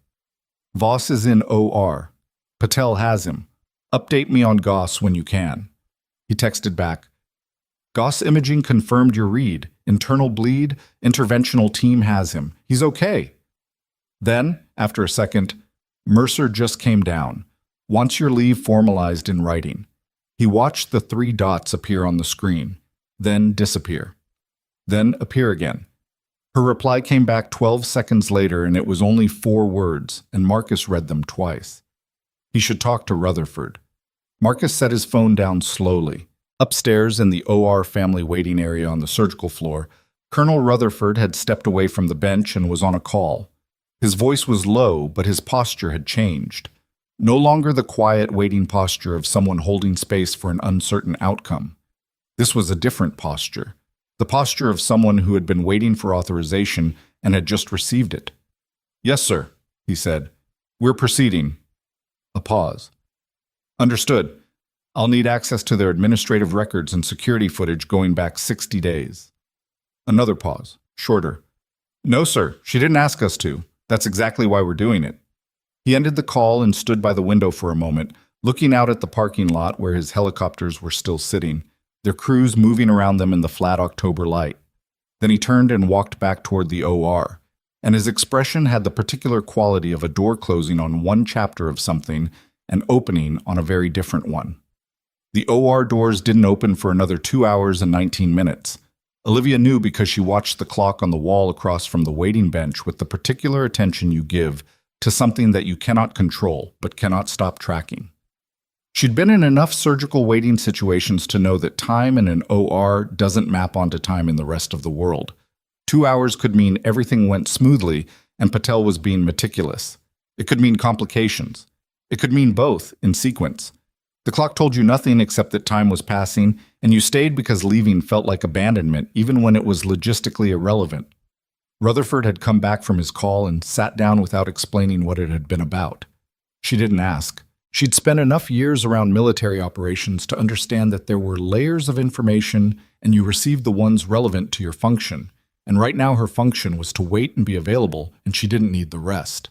Voss is in OR. Patel has him. Update me on Goss when you can. He texted back. Goss imaging confirmed your read. Internal bleed. Interventional team has him. He's okay. Then, after a second, Mercer just came down. Wants your leave formalized in writing. He watched the 3 dots appear on the screen, then disappear, then appear again. Her reply came back 12 seconds later, and it was only 4 words, and Marcus read them twice. He should talk to Rutherford. Marcus set his phone down slowly. Upstairs in the OR family waiting area on the surgical floor, Colonel Rutherford had stepped away from the bench and was on a call. His voice was low, but his posture had changed. No longer the quiet, waiting posture of someone holding space for an uncertain outcome. This was a different posture. The posture of someone who had been waiting for authorization and had just received it. Yes, sir, he said. We're proceeding. A pause. Understood. I'll need access to their administrative records and security footage going back 60 days. Another pause. Shorter. No, sir, she didn't ask us to. That's exactly why we're doing it. He ended the call and stood by the window for a moment, looking out at the parking lot where his helicopters were still sitting, their crews moving around them in the flat October light. Then he turned and walked back toward the OR, and his expression had the particular quality of a door closing on one chapter of something and opening on a very different one. The OR doors didn't open for another 2 hours and 19 minutes. Olivia knew because she watched the clock on the wall across from the waiting bench with the particular attention you give to something that you cannot control but cannot stop tracking. She'd been in enough surgical waiting situations to know that time in an OR doesn't map onto time in the rest of the world. 2 hours could mean everything went smoothly and Patel was being meticulous. It could mean complications. It could mean both in sequence. The clock told you nothing except that time was passing, and you stayed because leaving felt like abandonment even when it was logistically irrelevant. Rutherford had come back from his call and sat down without explaining what it had been about. She didn't ask. She'd spent enough years around military operations to understand that there were layers of information and you received the ones relevant to your function, and right now her function was to wait and be available, and she didn't need the rest.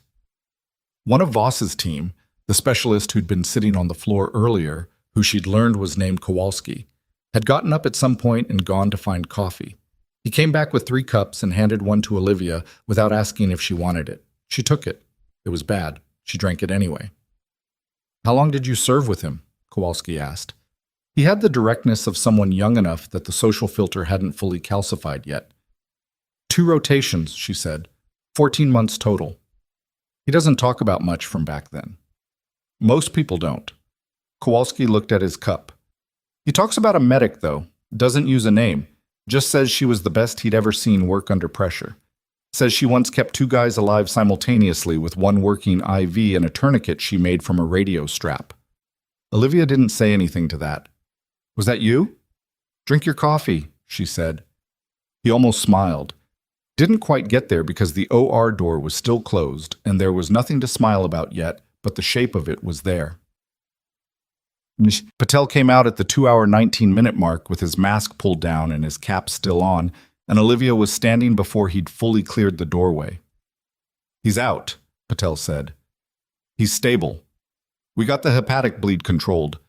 One of Voss's team, the specialist who'd been sitting on the floor earlier, who she'd learned was named Kowalski, had gotten up at some point and gone to find coffee. He came back with 3 cups and handed one to Olivia without asking if she wanted it. She took it. It was bad. She drank it anyway. How long did you serve with him? Kowalski asked. He had the directness of someone young enough that the social filter hadn't fully calcified yet. 2 rotations, she said. 14 months total. He doesn't talk about much from back then. Most people don't. Kowalski looked at his cup. He talks about a medic, though. Doesn't use a name. Just says she was the best he'd ever seen work under pressure. Says she once kept two guys alive simultaneously with one working IV and a tourniquet she made from a radio strap. Olivia didn't say anything to that. Was that you? Drink your coffee, she said. He almost smiled. Didn't quite get there because the OR door was still closed and there was nothing to smile about yet, but the shape of it was there. Patel came out at the 2-hour 19-minute mark with his mask pulled down and his cap still on, and Olivia was standing before he'd fully cleared the doorway. He's out, Patel said. He's stable. We got the hepatic bleed controlled.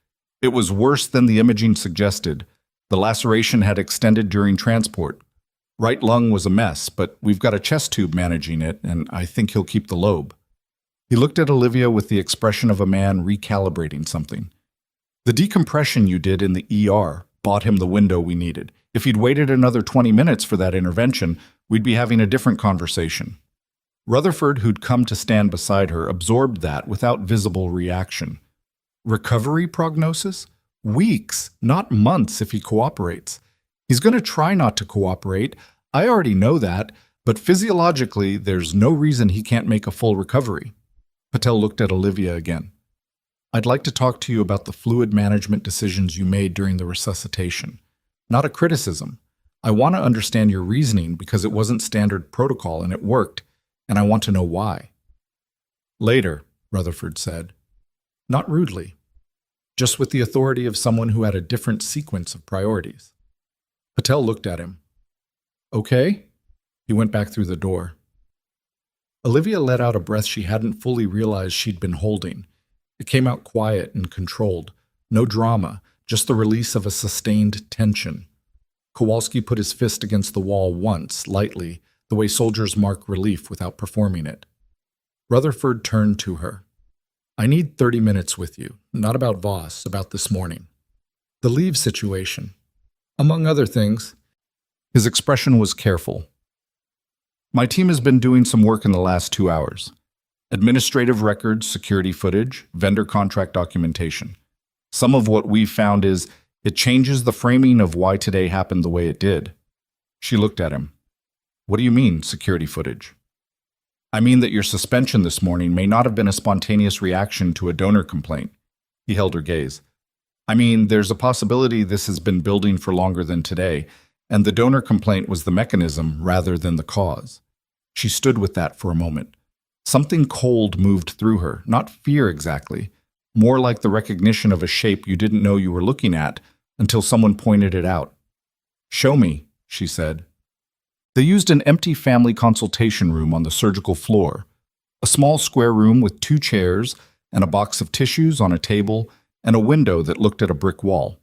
It was worse than the imaging suggested. The laceration had extended during transport. Right lung was a mess, but we've got a chest tube managing it, and I think he'll keep the lobe. He looked at Olivia with the expression of a man recalibrating something. The decompression you did in the ER bought him the window we needed. If he'd waited another 20 minutes for that intervention, we'd be having a different conversation. Rutherford, who'd come to stand beside her, absorbed that without visible reaction. Recovery prognosis? Weeks, not months if he cooperates. He's going to try not to cooperate. I already know that, but physiologically, there's no reason he can't make a full recovery. Patel looked at Olivia again. I'd like to talk to you about the fluid management decisions you made during the resuscitation. Not a criticism. I want to understand your reasoning because it wasn't standard protocol and it worked, and I want to know why. Later, Rutherford said. Not rudely. Just with the authority of someone who had a different sequence of priorities. Patel looked at him. Okay? He went back through the door. Olivia let out a breath she hadn't fully realized she'd been holding. It came out quiet and controlled. No drama, just the release of a sustained tension. Kowalski put his fist against the wall once, lightly, the way soldiers mark relief without performing it. Rutherford turned to her. I need 30 minutes with you, not about Voss, about this morning. The leave situation. Among other things. His expression was careful. My team has been doing some work in the last 2 hours. Administrative records, security footage, vendor contract documentation. Some of what we've found is it changes the framing of why today happened the way it did. She looked at him. What do you mean, security footage? I mean that your suspension this morning may not have been a spontaneous reaction to a donor complaint. He held her gaze. I mean, there's a possibility this has been building for longer than today, and the donor complaint was the mechanism rather than the cause. She stood with that for a moment. Something cold moved through her, not fear exactly, more like the recognition of a shape you didn't know you were looking at until someone pointed it out. Show me, she said. They used an empty family consultation room on the surgical floor, a small square room with 2 chairs and a box of tissues on a table and a window that looked at a brick wall.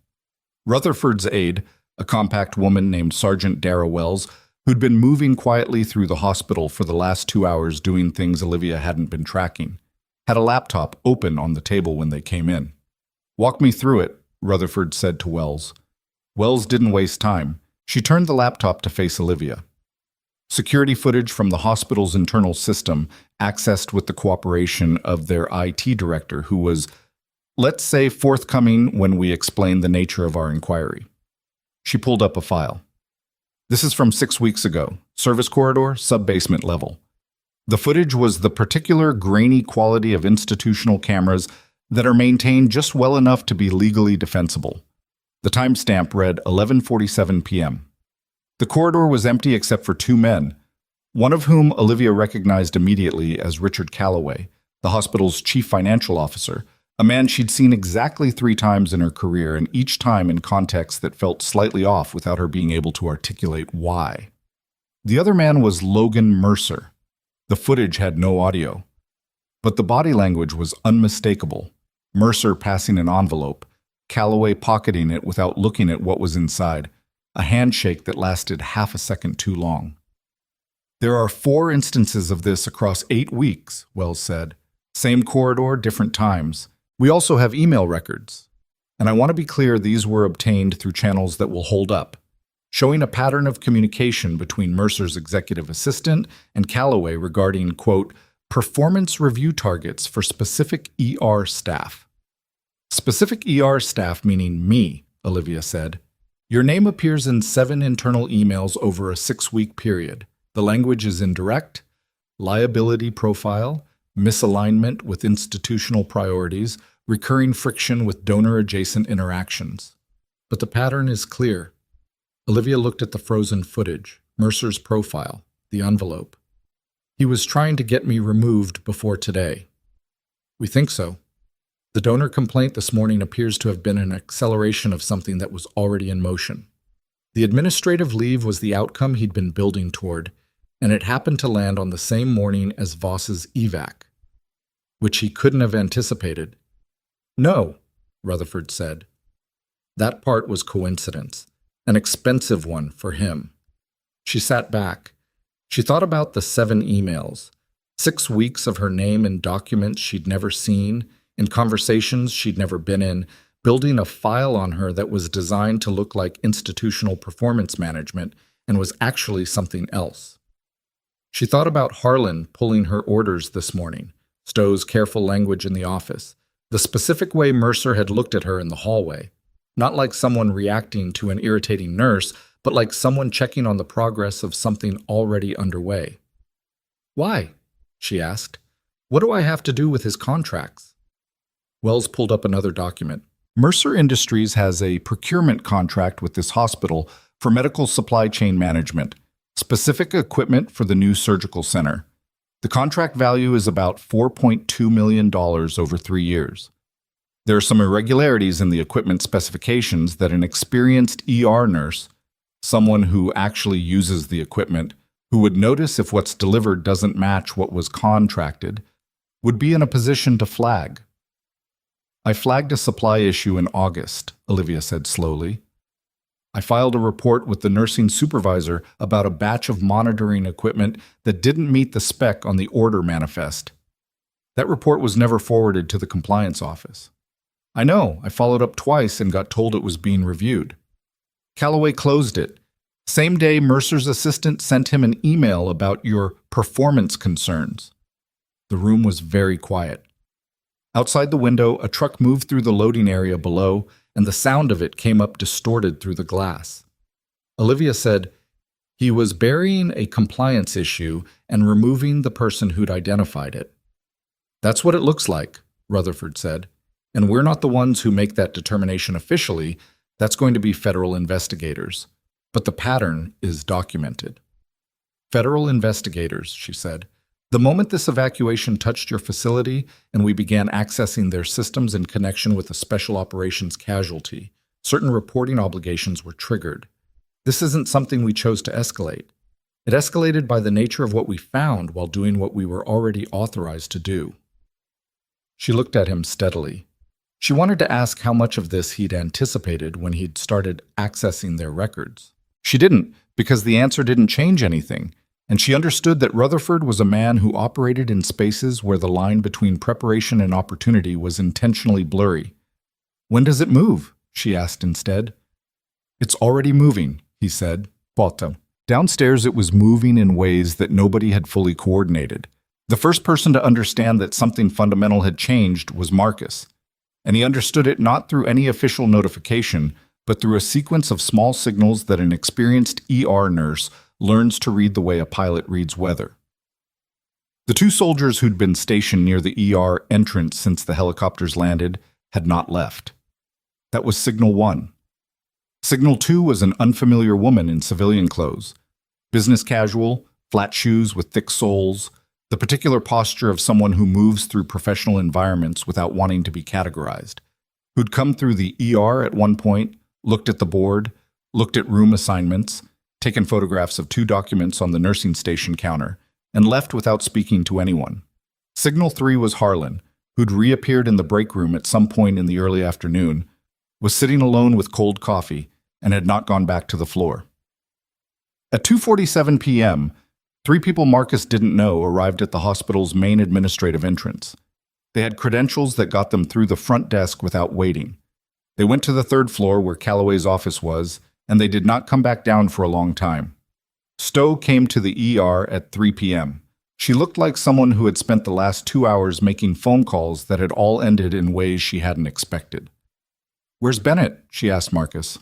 Rutherford's aide, a compact woman named Sergeant Dara Wells, who'd been moving quietly through the hospital for the last 2 hours doing things Olivia hadn't been tracking, had a laptop open on the table when they came in. Walk me through it, Rutherford said to Wells. Wells didn't waste time. She turned the laptop to face Olivia. Security footage from the hospital's internal system, accessed with the cooperation of their IT director, who was, let's say, forthcoming when we explained the nature of our inquiry. She pulled up a file. This is from 6 weeks ago. Service corridor, sub-basement level. The footage was the particular grainy quality of institutional cameras that are maintained just well enough to be legally defensible. The timestamp read 11:47 p.m. The corridor was empty except for 2 men, one of whom Olivia recognized immediately as Richard Calloway, the hospital's chief financial officer, a man she'd seen exactly 3 times in her career, and each time in context that felt slightly off without her being able to articulate why. The other man was Logan Mercer. The footage had no audio, but the body language was unmistakable. Mercer passing an envelope, Calloway pocketing it without looking at what was inside, a handshake that lasted half a second too long. There are 4 instances of this across 8 weeks, Wells said. Same corridor, different times. We also have email records. And I want to be clear these were obtained through channels that will hold up, showing a pattern of communication between Mercer's executive assistant and Calloway regarding, quote, performance review targets for specific ER staff. Specific ER staff meaning me, Olivia said. Your name appears in 7 internal emails over a 6-week period. The language is indirect, liability profile, misalignment with institutional priorities, recurring friction with donor-adjacent interactions. But the pattern is clear. Olivia looked at the frozen footage, Mercer's profile, the envelope. He was trying to get me removed before today. We think so. The donor complaint this morning appears to have been an acceleration of something that was already in motion. The administrative leave was the outcome he'd been building toward, and it happened to land on the same morning as Voss's evac, which he couldn't have anticipated. No, Rutherford said. That part was coincidence, an expensive one for him. She sat back. She thought about the 7 emails, 6 weeks of her name in documents she'd never seen, in conversations she'd never been in, building a file on her that was designed to look like institutional performance management and was actually something else. She thought about Harlan pulling her orders this morning, Stowe's careful language in the office, the specific way Mercer had looked at her in the hallway, not like someone reacting to an irritating nurse, but like someone checking on the progress of something already underway. Why? She asked. What do I have to do with his contracts? Wells pulled up another document. Mercer Industries has a procurement contract with this hospital for medical supply chain management, specific equipment for the new surgical center. The contract value is about $4.2 million over 3 years. There are some irregularities in the equipment specifications that an experienced ER nurse, someone who actually uses the equipment, who would notice if what's delivered doesn't match what was contracted, would be in a position to flag. I flagged a supply issue in August, Olivia said slowly. I filed a report with the nursing supervisor about a batch of monitoring equipment that didn't meet the spec on the order manifest. That report was never forwarded to the compliance office. I know, I followed up twice and got told it was being reviewed. Callaway closed it. Same day, Mercer's assistant sent him an email about your performance concerns. The room was very quiet. Outside the window, a truck moved through the loading area below, and the sound of it came up distorted through the glass. Olivia said, he was burying a compliance issue and removing the person who'd identified it. That's what it looks like, Rutherford said, and we're not the ones who make that determination officially. That's going to be federal investigators. But the pattern is documented. Federal investigators, she said. The moment this evacuation touched your facility and we began accessing their systems in connection with a special operations casualty, certain reporting obligations were triggered. This isn't something we chose to escalate. It escalated by the nature of what we found while doing what we were already authorized to do. She looked at him steadily. She wanted to ask how much of this he'd anticipated when he'd started accessing their records. She didn't, because the answer didn't change anything. And she understood that Rutherford was a man who operated in spaces where the line between preparation and opportunity was intentionally blurry. When does it move? She asked instead. It's already moving, he said. Bottom. Downstairs it was moving in ways that nobody had fully coordinated. The first person to understand that something fundamental had changed was Marcus. And he understood it not through any official notification, but through a sequence of small signals that an experienced ER nurse learns to read the way a pilot reads weather. The 2 soldiers who'd been stationed near the ER entrance since the helicopters landed had not left. That was Signal 1. Signal 2 was an unfamiliar woman in civilian clothes. Business casual, flat shoes with thick soles, the particular posture of someone who moves through professional environments without wanting to be categorized, who'd come through the ER at one point, looked at the board, looked at room assignments, taken photographs of 2 documents on the nursing station counter, and left without speaking to anyone. Signal 3 was Harlan, who'd reappeared in the break room at some point in the early afternoon, was sitting alone with cold coffee, and had not gone back to the floor. At 2:47 p.m., 3 people Marcus didn't know arrived at the hospital's main administrative entrance. They had credentials that got them through the front desk without waiting. They went to the 3rd floor where Callaway's office was, and they did not come back down for a long time. Stowe came to the ER at 3 p.m., She looked like someone who had spent the last 2 hours making phone calls that had all ended in ways she hadn't expected. "Where's Bennett?" she asked Marcus.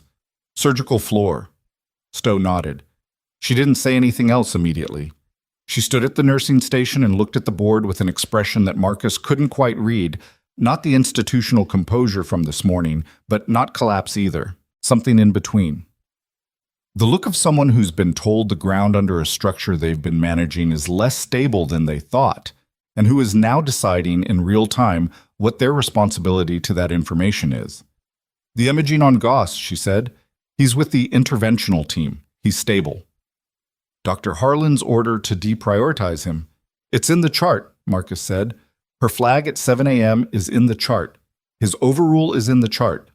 "Surgical floor." Stowe nodded. She didn't say anything else immediately. She stood at the nursing station and looked at the board with an expression that Marcus couldn't quite read, not the institutional composure from this morning, but not collapse either, something in between. The look of someone who's been told the ground under a structure they've been managing is less stable than they thought, and who is now deciding in real time what their responsibility to that information is. "The imaging on Goss," she said. "He's with the interventional team. He's stable." Dr. Harlan's order to deprioritize him. "It's in the chart," Marcus said. "Her flag at 7 a.m. is in the chart. His overrule is in the chart."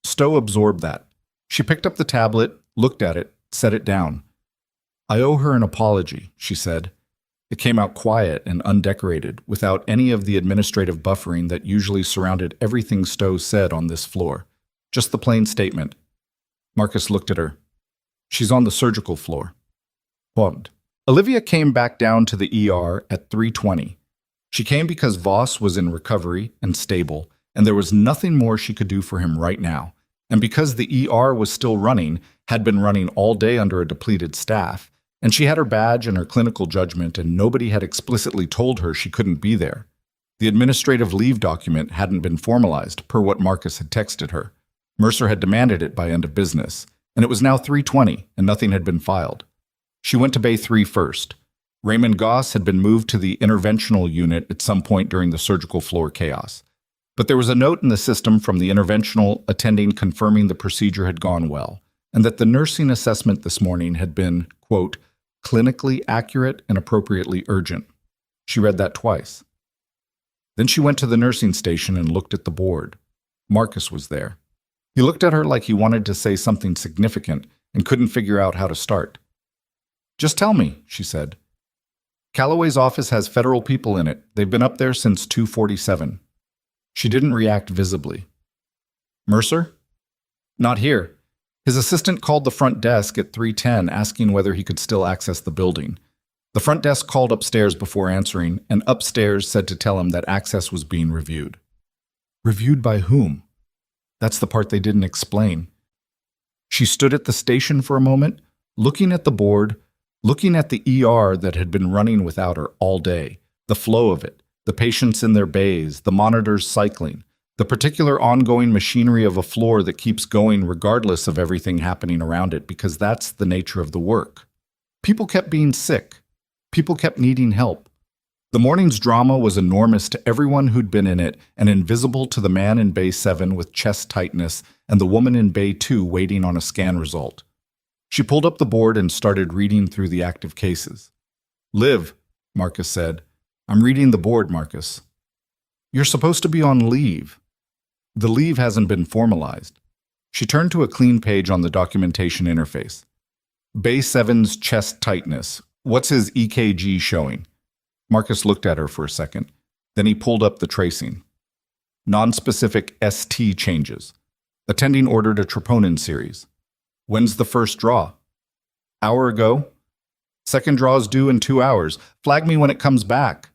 Stowe absorbed that. She picked up the tablet, looked at it, set it down. "I owe her an apology," she said. It came out quiet and undecorated, without any of the administrative buffering that usually surrounded everything Stowe said on this floor. Just the plain statement. Marcus looked at her. "She's on the surgical floor." Hummed. Olivia came back down to the ER at 3:20. She came because Voss was in recovery and stable, and there was nothing more she could do for him right now. And because the ER was still running, had been running all day under a depleted staff, and she had her badge and her clinical judgment, and nobody had explicitly told her she couldn't be there. The administrative leave document hadn't been formalized, per what Marcus had texted her. Mercer had demanded it by end of business, and it was now 3:20, and nothing had been filed. She went to Bay 3 first. Raymond Goss had been moved to the interventional unit at some point during the surgical floor chaos. But there was a note in the system from the interventional attending confirming the procedure had gone well, and that the nursing assessment this morning had been, quote, clinically accurate and appropriately urgent. She read that twice. Then she went to the nursing station and looked at the board. Marcus was there. He looked at her like he wanted to say something significant and couldn't figure out how to start. "Just tell me," she said. "Calloway's office has federal people in it. They've been up there since 2:47. She didn't react visibly. "Mercer?" "Not here. His assistant called the front desk at 3:10 asking whether he could still access the building. The front desk called upstairs before answering, and upstairs said to tell him that access was being reviewed." Reviewed by whom? That's the part they didn't explain. She stood at the station for a moment, looking at the board, looking at the ER that had been running without her all day, the flow of it, the patients in their bays, the monitors cycling, the particular ongoing machinery of a floor that keeps going regardless of everything happening around it, because that's the nature of the work. People kept being sick. People kept needing help. The morning's drama was enormous to everyone who'd been in it and invisible to the man in Bay 7 with chest tightness and the woman in Bay 2 waiting on a scan result. She pulled up the board and started reading through the active cases. "Liv," Marcus said. "I'm reading the board, Marcus." "You're supposed to be on leave." "The leave hasn't been formalized." She turned to a clean page on the documentation interface. "Bay 7's chest tightness. What's his EKG showing?" Marcus looked at her for a second. Then he pulled up the tracing. "Nonspecific ST changes. Attending ordered a troponin series. When's the first draw?" "Hour ago." "Second draw's due in 2 hours. Flag me when it comes back."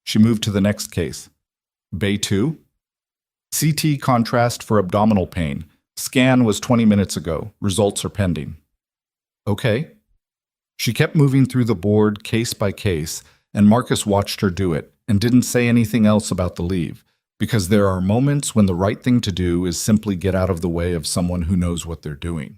She moved to the next case. "Bay 2? CT contrast for abdominal pain. Scan was 20 minutes ago. Results are pending." "Okay." She kept moving through the board case by case, and Marcus watched her do it and didn't say anything else about the leave, because there are moments when the right thing to do is simply get out of the way of someone who knows what they're doing.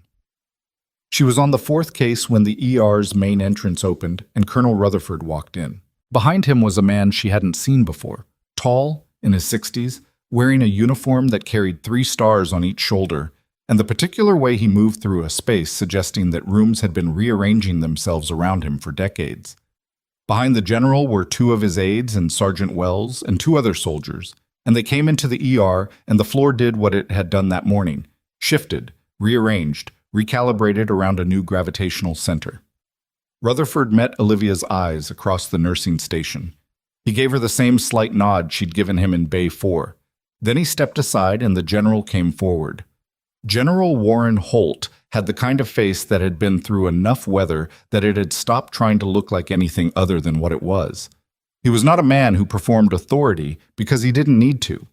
She was on the fourth case when the ER's main entrance opened and Colonel Rutherford walked in. Behind him was a man she hadn't seen before, tall, in his 60s, wearing a uniform that carried 3 stars on each shoulder, and the particular way he moved through a space suggesting that rooms had been rearranging themselves around him for decades. Behind the general were 2 of his aides and Sergeant Wells and 2 other soldiers, and they came into the ER and the floor did what it had done that morning, shifted, rearranged, recalibrated around a new gravitational center. Rutherford met Olivia's eyes across the nursing station. He gave her the same slight nod she'd given him in Bay 4. Then he stepped aside and the general came forward. General Warren Holt had the kind of face that had been through enough weather that it had stopped trying to look like anything other than what it was. He was not a man who performed authority because he didn't need to.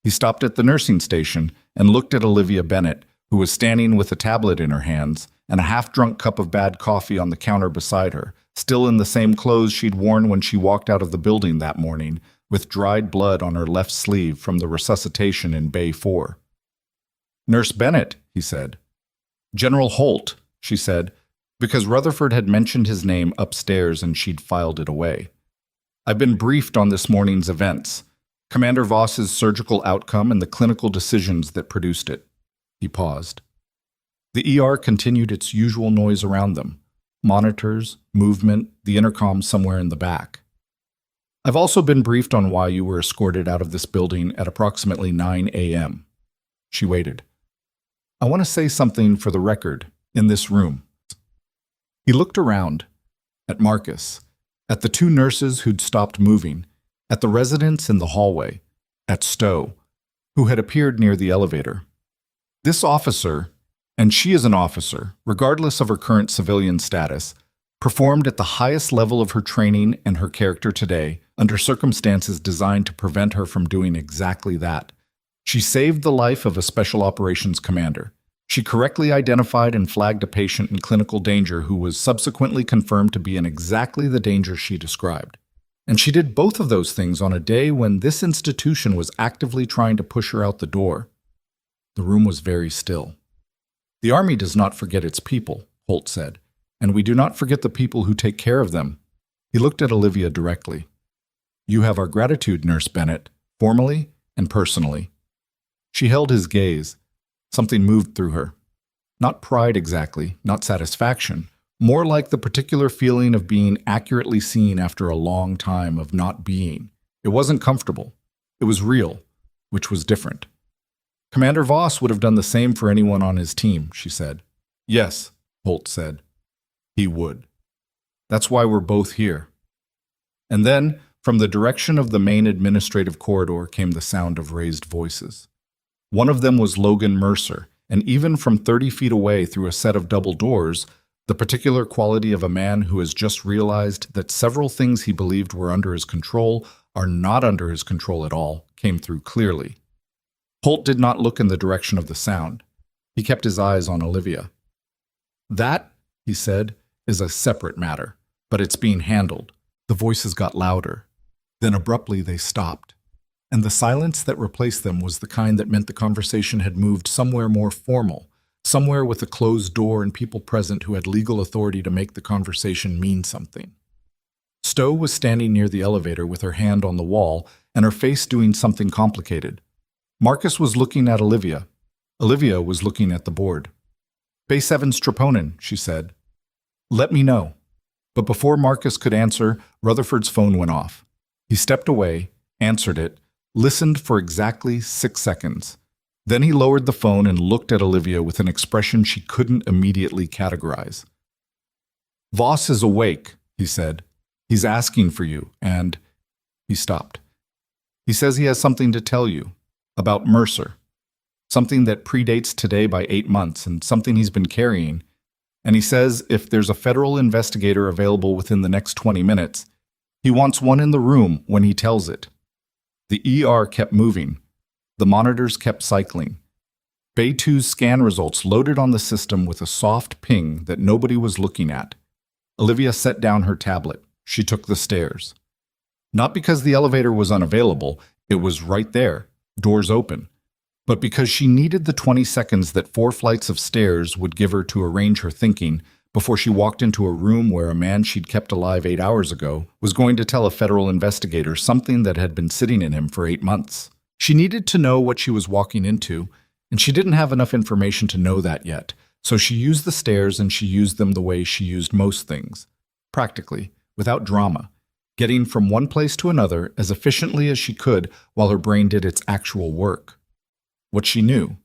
He stopped at the nursing station and looked at Olivia Bennett, who was standing with a tablet in her hands and a half-drunk cup of bad coffee on the counter beside her, still in the same clothes she'd worn when she walked out of the building that morning, with dried blood on her left sleeve from the resuscitation in Bay 4. "Nurse Bennett," he said. "General Holt," she said, because Rutherford had mentioned his name upstairs and she'd filed it away. "I've been briefed on this morning's events, Commander Voss's surgical outcome and the clinical decisions that produced it." He paused. The ER continued its usual noise around them. Monitors, movement, the intercom somewhere in the back. "I've also been briefed on why you were escorted out of this building at approximately 9 a.m. She waited. "I want to say something for the record, in this room." He looked around, at Marcus, at the two nurses who'd stopped moving, at the residents in the hallway, at Stowe, who had appeared near the elevator. This officer, and she is an officer, regardless of her current civilian status, performed at the highest level of her training and her character today under circumstances designed to prevent her from doing exactly that. She saved the life of a special operations commander. She correctly identified and flagged a patient in clinical danger who was subsequently confirmed to be in exactly the danger she described. And she did both of those things on a day when this institution was actively trying to push her out the door. The room was very still. "The Army does not forget its people," Holt said, "and we do not forget the people who take care of them." He looked at Olivia directly. "You have our gratitude, Nurse Bennett, formally and personally." She held his gaze. Something moved through her. Not pride exactly, not satisfaction, more like the particular feeling of being accurately seen after a long time of not being. It wasn't comfortable. It was real, which was different. "Commander Voss would have done the same for anyone on his team," she said. "Yes," Holt said. "He would. That's why we're both here." And then, from the direction of the main administrative corridor came the sound of raised voices. One of them was Logan Mercer, and even from 30 feet away through a set of double doors, the particular quality of a man who has just realized that several things he believed were under his control are not under his control at all came through clearly. Holt did not look in the direction of the sound. He kept his eyes on Olivia. "That," he said, "is a separate matter, but it's being handled." The voices got louder. Then abruptly they stopped, and the silence that replaced them was the kind that meant the conversation had moved somewhere more formal, somewhere with a closed door and people present who had legal authority to make the conversation mean something. Stowe was standing near the elevator with her hand on the wall and her face doing something complicated. Marcus was looking at Olivia. Olivia was looking at the board. "Bay 7's troponin," she said. "Let me know." But before Marcus could answer, Rutherford's phone went off. He stepped away, answered it, listened for exactly 6 seconds. Then he lowered the phone and looked at Olivia with an expression she couldn't immediately categorize. "Voss is awake," he said. "He's asking for you, and—" He stopped. "He says he has something to tell you. About Mercer. Something that predates today by 8 months and something he's been carrying. And he says if there's a federal investigator available within the next 20 minutes, he wants one in the room when he tells it." The ER kept moving. The monitors kept cycling. Bay 2's scan results loaded on the system with a soft ping that nobody was looking at. Olivia set down her tablet. She took the stairs. Not because the elevator was unavailable, it was right there, doors open, but because she needed the 20 seconds that 4 flights of stairs would give her to arrange her thinking before she walked into a room where a man she'd kept alive 8 hours ago was going to tell a federal investigator something that had been sitting in him for 8 months. She needed to know what she was walking into, and she didn't have enough information to know that yet, so she used the stairs and she used them the way she used most things, practically, without drama, getting from one place to another as efficiently as she could while her brain did its actual work. What she knew.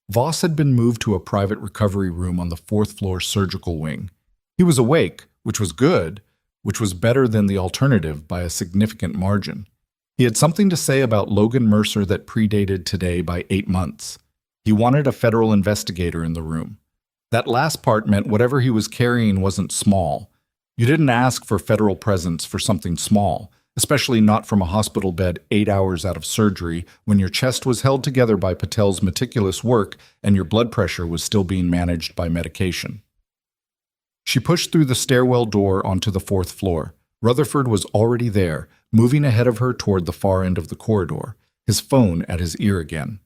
Voss had been moved to a private recovery room on the 4th floor surgical wing. He was awake, which was good, which was better than the alternative by a significant margin. He had something to say about Logan Mercer that predated today by 8 months. He wanted a federal investigator in the room. That last part meant whatever he was carrying wasn't small. You didn't ask for federal presence for something small, especially not from a hospital bed 8 hours out of surgery when your chest was held together by Patel's meticulous work and your blood pressure was still being managed by medication. She pushed through the stairwell door onto the 4th floor. Rutherford was already there, moving ahead of her toward the far end of the corridor, his phone at his ear again.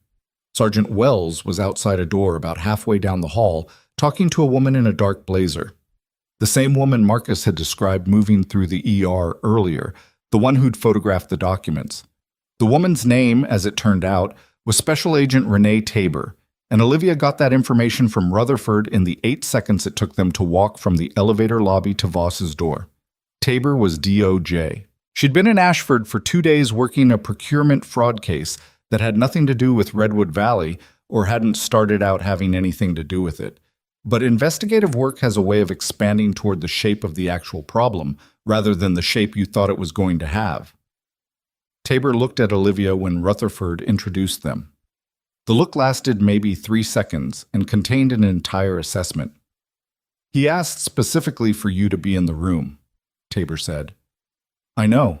Sergeant Wells was outside a door about halfway down the hall, talking to a woman in a dark blazer. The same woman Marcus had described moving through the ER earlier, the one who'd photographed the documents. The woman's name, as it turned out, was Special Agent Renee Tabor, and Olivia got that information from Rutherford in the 8 seconds it took them to walk from the elevator lobby to Voss's door. Tabor was DOJ. She'd been in Ashford for 2 days working a procurement fraud case that had nothing to do with Redwood Valley or hadn't started out having anything to do with it. But investigative work has a way of expanding toward the shape of the actual problem, rather than the shape you thought it was going to have. Tabor looked at Olivia when Rutherford introduced them. The look lasted maybe 3 seconds and contained an entire assessment. "He asked specifically for you to be in the room," Tabor said. "I know.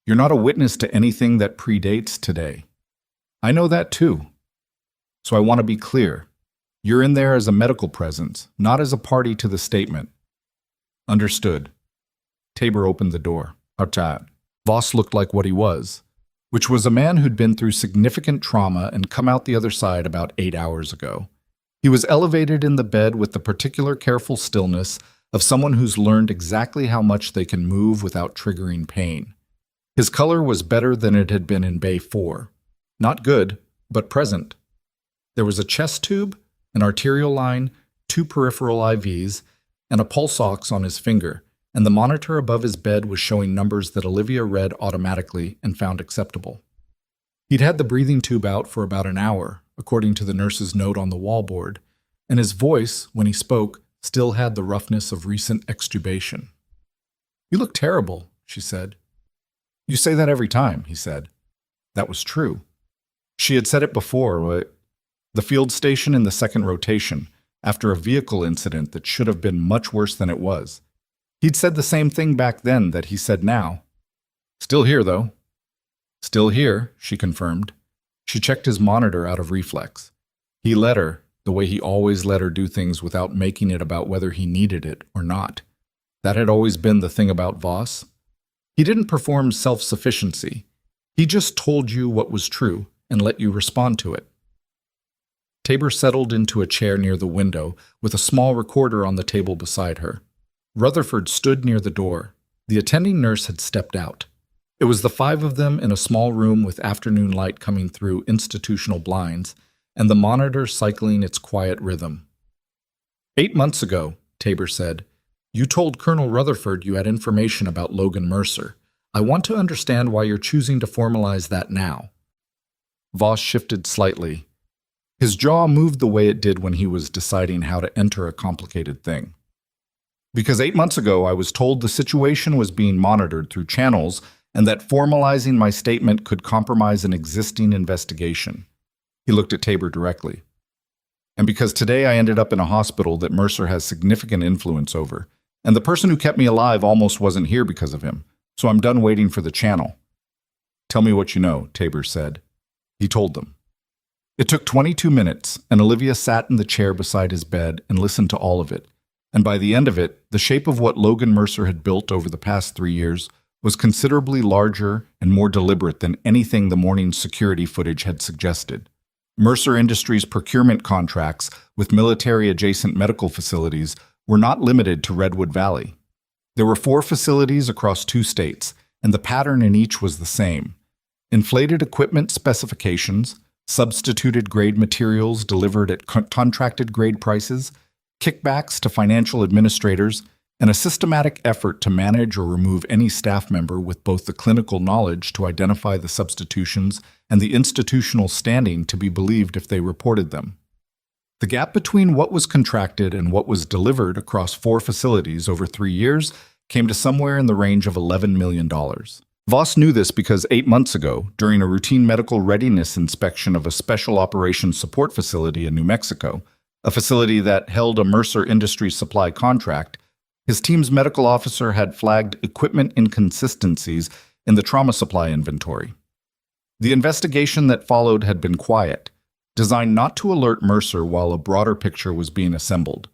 You're not a witness to anything that predates today. I know that too. So I want to be clear. You're in there as a medical presence, not as a party to the statement." "Understood." Tabor opened the door. Outside. Voss looked like what he was, which was a man who'd been through significant trauma and come out the other side about 8 hours ago. He was elevated in the bed with the particular careful stillness of someone who's learned exactly how much they can move without triggering pain. His color was better than it had been in Bay 4. Not good, but present. There was a chest tube, an arterial line, 2 peripheral IVs, and a pulse ox on his finger, and the monitor above his bed was showing numbers that Olivia read automatically and found acceptable. He'd had the breathing tube out for about an hour, according to the nurse's note on the wallboard, and his voice, when he spoke, still had the roughness of recent extubation. "You look terrible," she said. "You say that every time," he said. That was true. She had said it before, the field station in the 2nd rotation, after a vehicle incident that should have been much worse than it was. He'd said the same thing back then that he said now. "Still here, though." "Still here," she confirmed. She checked his monitor out of reflex. He let her, the way he always let her do things without making it about whether he needed it or not. That had always been the thing about Voss. He didn't perform self-sufficiency. He just told you what was true and let you respond to it. Tabor settled into a chair near the window with a small recorder on the table beside her. Rutherford stood near the door. The attending nurse had stepped out. It was the 5 of them in a small room with afternoon light coming through institutional blinds, and the monitor cycling its quiet rhythm. "8 months ago," Tabor said, "you told Colonel Rutherford you had information about Logan Mercer. I want to understand why you're choosing to formalize that now." Voss shifted slightly. His jaw moved the way it did when he was deciding how to enter a complicated thing. "Because 8 months ago I was told the situation was being monitored through channels and that formalizing my statement could compromise an existing investigation." He looked at Tabor directly. "And because today I ended up in a hospital that Mercer has significant influence over, and the person who kept me alive almost wasn't here because of him, so I'm done waiting for the channel." "Tell me what you know," Tabor said. He told them. It took 22 minutes, and Olivia sat in the chair beside his bed and listened to all of it. And by the end of it, the shape of what Logan Mercer had built over the past 3 years was considerably larger and more deliberate than anything the morning's security footage had suggested. Mercer Industries' procurement contracts with military-adjacent medical facilities were not limited to Redwood Valley. There were 4 facilities across 2 states, and the pattern in each was the same. Inflated equipment specifications, substituted grade materials delivered at contracted grade prices, kickbacks to financial administrators, and a systematic effort to manage or remove any staff member with both the clinical knowledge to identify the substitutions and the institutional standing to be believed if they reported them. The gap between what was contracted and what was delivered across 4 facilities over 3 years came to somewhere in the range of $11 million. Voss knew this because 8 months ago, during a routine medical readiness inspection of a special operations support facility in New Mexico, a facility that held a Mercer Industries supply contract, his team's medical officer had flagged equipment inconsistencies in the trauma supply inventory. The investigation that followed had been quiet, designed not to alert Mercer while a broader picture was being assembled.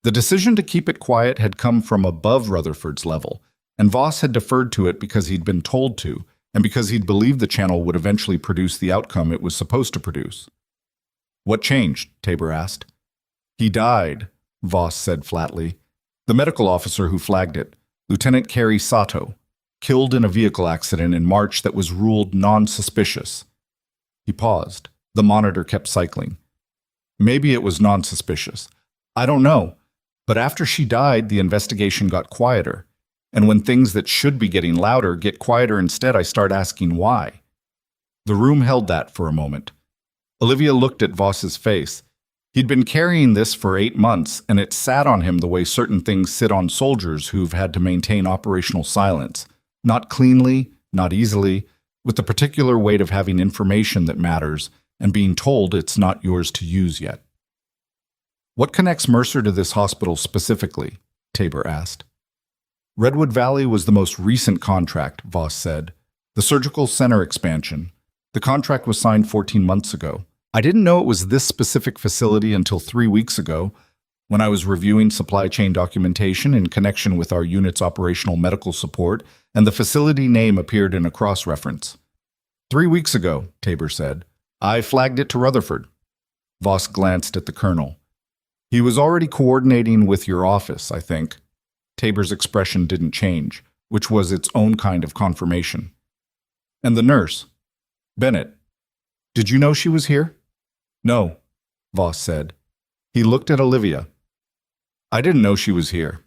The decision to keep it quiet had come from above Rutherford's level, and Voss had deferred to it because he'd been told to, and because he'd believed the channel would eventually produce the outcome it was supposed to produce. "What changed?" Tabor asked. "He died," Voss said flatly. "The medical officer who flagged it, Lieutenant Kerry Sato, killed in a vehicle accident in March that was ruled non-suspicious." He paused. The monitor kept cycling. "Maybe it was non-suspicious. I don't know. But after she died, the investigation got quieter. And when things that should be getting louder get quieter instead, I start asking why." The room held that for a moment. Olivia looked at Voss's face. He'd been carrying this for 8 months, and it sat on him the way certain things sit on soldiers who've had to maintain operational silence. Not cleanly, not easily, with the particular weight of having information that matters and being told it's not yours to use yet. "What connects Mercer to this hospital specifically?" Tabor asked. "Redwood Valley was the most recent contract," Voss said. "The surgical center expansion. The contract was signed 14 months ago. I didn't know it was this specific facility until 3 weeks ago, when I was reviewing supply chain documentation in connection with our unit's operational medical support, and the facility name appeared in a cross-reference." 3 weeks ago," Tabor said. "I flagged it to Rutherford." Voss glanced at the colonel. "He was already coordinating with your office, I think." Tabor's expression didn't change, which was its own kind of confirmation. "And the nurse, Bennett, did you know she was here?" "No," Voss said. He looked at Olivia. "I didn't know she was here.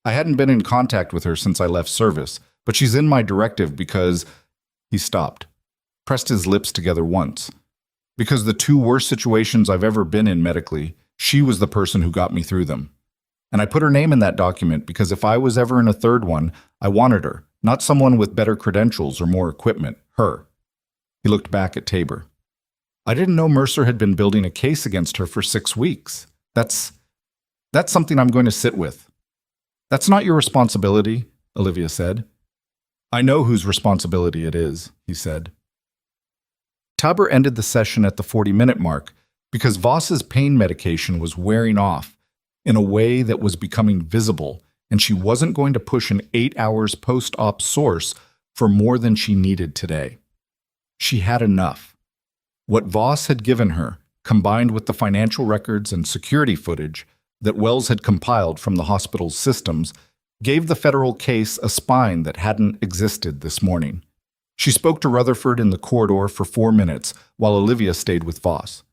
I hadn't been in contact with her since I left service, but she's in my directive because—" He stopped, pressed his lips together once. "Because the 2 worst situations I've ever been in medically, she was the person who got me through them. And I put her name in that document because if I was ever in a third one, I wanted her, not someone with better credentials or more equipment, her." He looked back at Tabor. "I didn't know Mercer had been building a case against her for 6 weeks. That's something I'm going to sit with." "That's not your responsibility," Olivia said. "I know whose responsibility it is," he said. Tabor ended the session at the 40-minute mark because Voss's pain medication was wearing off in a way that was becoming visible, and she wasn't going to push an 8 hours post-op source for more than she needed today. She had enough. What Voss had given her, combined with the financial records and security footage that Wells had compiled from the hospital's systems, gave the federal case a spine that hadn't existed this morning. She spoke to Rutherford in the corridor for 4 minutes while Olivia stayed with Voss.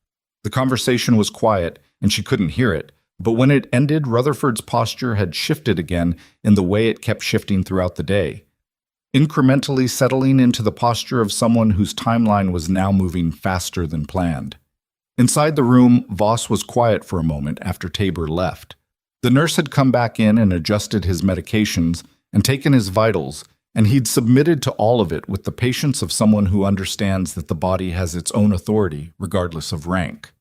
The conversation was quiet, and she couldn't hear it, but when it ended, Rutherford's posture had shifted again in the way it kept shifting throughout the day, incrementally settling into the posture of someone whose timeline was now moving faster than planned. Inside the room, Voss was quiet for a moment after Tabor left. The nurse had come back in and adjusted his medications and taken his vitals, and he'd submitted to all of it with the patience of someone who understands that the body has its own authority, regardless of rank.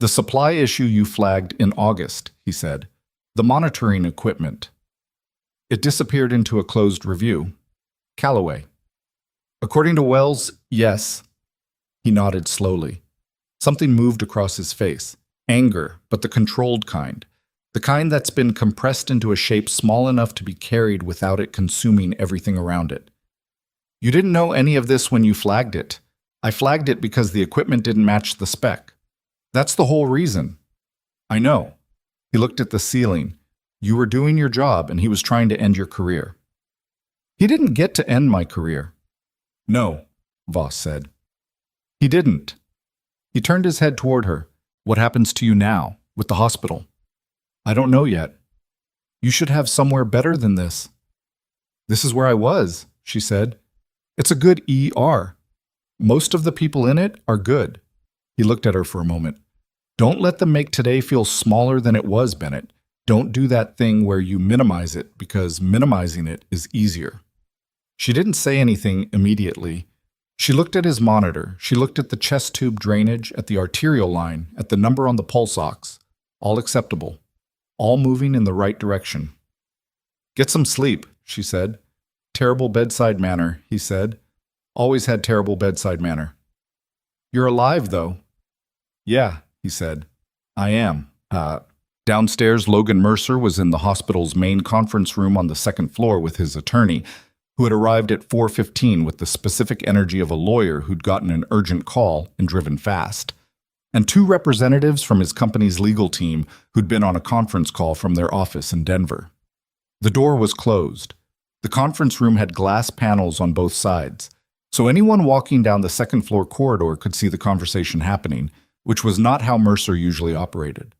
"The supply issue you flagged in August," he said. "The monitoring equipment. It disappeared into a closed review. Callaway." "According to Wells, yes." He nodded slowly. Something moved across his face. Anger, but the controlled kind. The kind that's been compressed into a shape small enough to be carried without it consuming everything around it. "You didn't know any of this when you flagged it. I flagged it because the equipment didn't match the spec. That's the whole reason." "I know." He looked at the ceiling. "You were doing your job, and he was trying to end your career." "He didn't get to end my career." "No," Voss said. "He didn't." He turned his head toward her. "What happens to you now, with the hospital?" "I don't know yet." "You should have somewhere better than this." "This is where I was," she said. "It's a good ER. Most of the people in it are good." He looked at her for a moment. "Don't let them make today feel smaller than it was, Bennett. Don't do that thing where you minimize it, because minimizing it is easier." She didn't say anything immediately. She looked at his monitor. She looked at the chest tube drainage, at the arterial line, at the number on the pulse ox. all acceptable, all moving in the right direction. "Get some sleep," she said. "Terrible bedside manner," he said. "Always had terrible bedside manner." "You're alive, though." "Yeah," he said. "I am." Downstairs, Logan Mercer was in the hospital's main conference room on the second floor with his attorney, who had arrived at 4:15 with the specific energy of a lawyer who'd gotten an urgent call and driven fast, and two representatives from his company's legal team who'd been on a conference call from their office in Denver. The door was closed. The conference room had glass panels on both sides, so anyone walking down the second floor corridor could see the conversation happening, which was not how Mercer usually operated.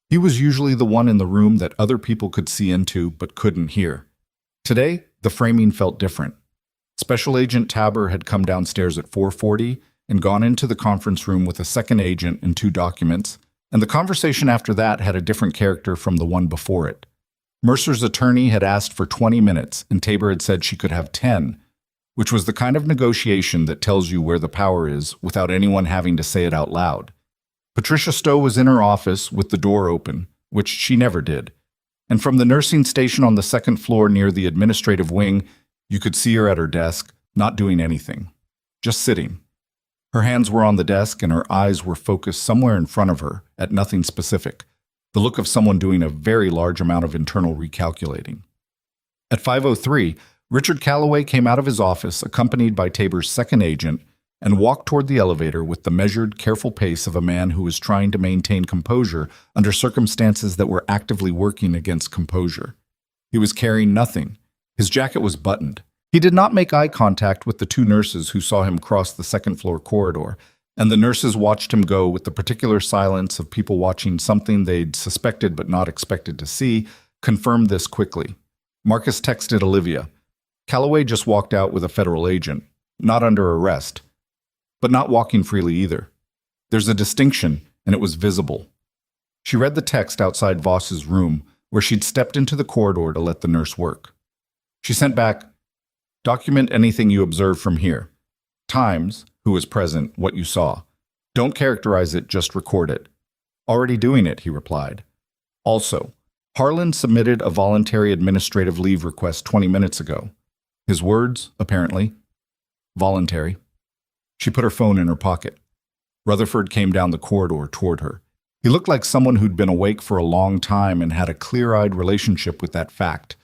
He was usually the one in the room that other people could see into but couldn't hear. Today, the framing felt different. Special Agent Tabor had come downstairs at 4:40 and gone into the conference room with a second agent and two documents, and the conversation after that had a different character from the one before it. Mercer's attorney had asked for 20 minutes, and Tabor had said she could have 10, which was the kind of negotiation that tells you where the power is without anyone having to say it out loud. Patricia Stowe was in her office with the door open, which she never did, and from the nursing station on the second floor near the administrative wing, you could see her at her desk, not doing anything, just sitting. Her hands were on the desk and her eyes were focused somewhere in front of her, at nothing specific, the look of someone doing a very large amount of internal recalculating. At 5:03, Richard Calloway came out of his office, accompanied by Tabor's second agent, and walked toward the elevator with the measured, careful pace of a man who was trying to maintain composure under circumstances that were actively working against composure. He was carrying nothing. His jacket was buttoned. He did not make eye contact with the two nurses who saw him cross the second-floor corridor, and the nurses watched him go with the particular silence of people watching something they'd suspected but not expected to see, confirmed this quickly. Marcus texted Olivia. Calloway just walked out with a federal agent, not under arrest, but not walking freely either. There's a distinction, and it was visible. She read the text outside Voss's room, where she'd stepped into the corridor to let the nurse work. She sent back, "Document anything you observe from here. Times, who was present, what you saw. Don't characterize it, just record it." "Already doing it," he replied. "Also, Harlan submitted a voluntary administrative leave request 20 minutes ago." His words, apparently, voluntary. She put her phone in her pocket. Rutherford came down the corridor toward her. He looked like someone who'd been awake for a long time and had a clear-eyed relationship with that fact.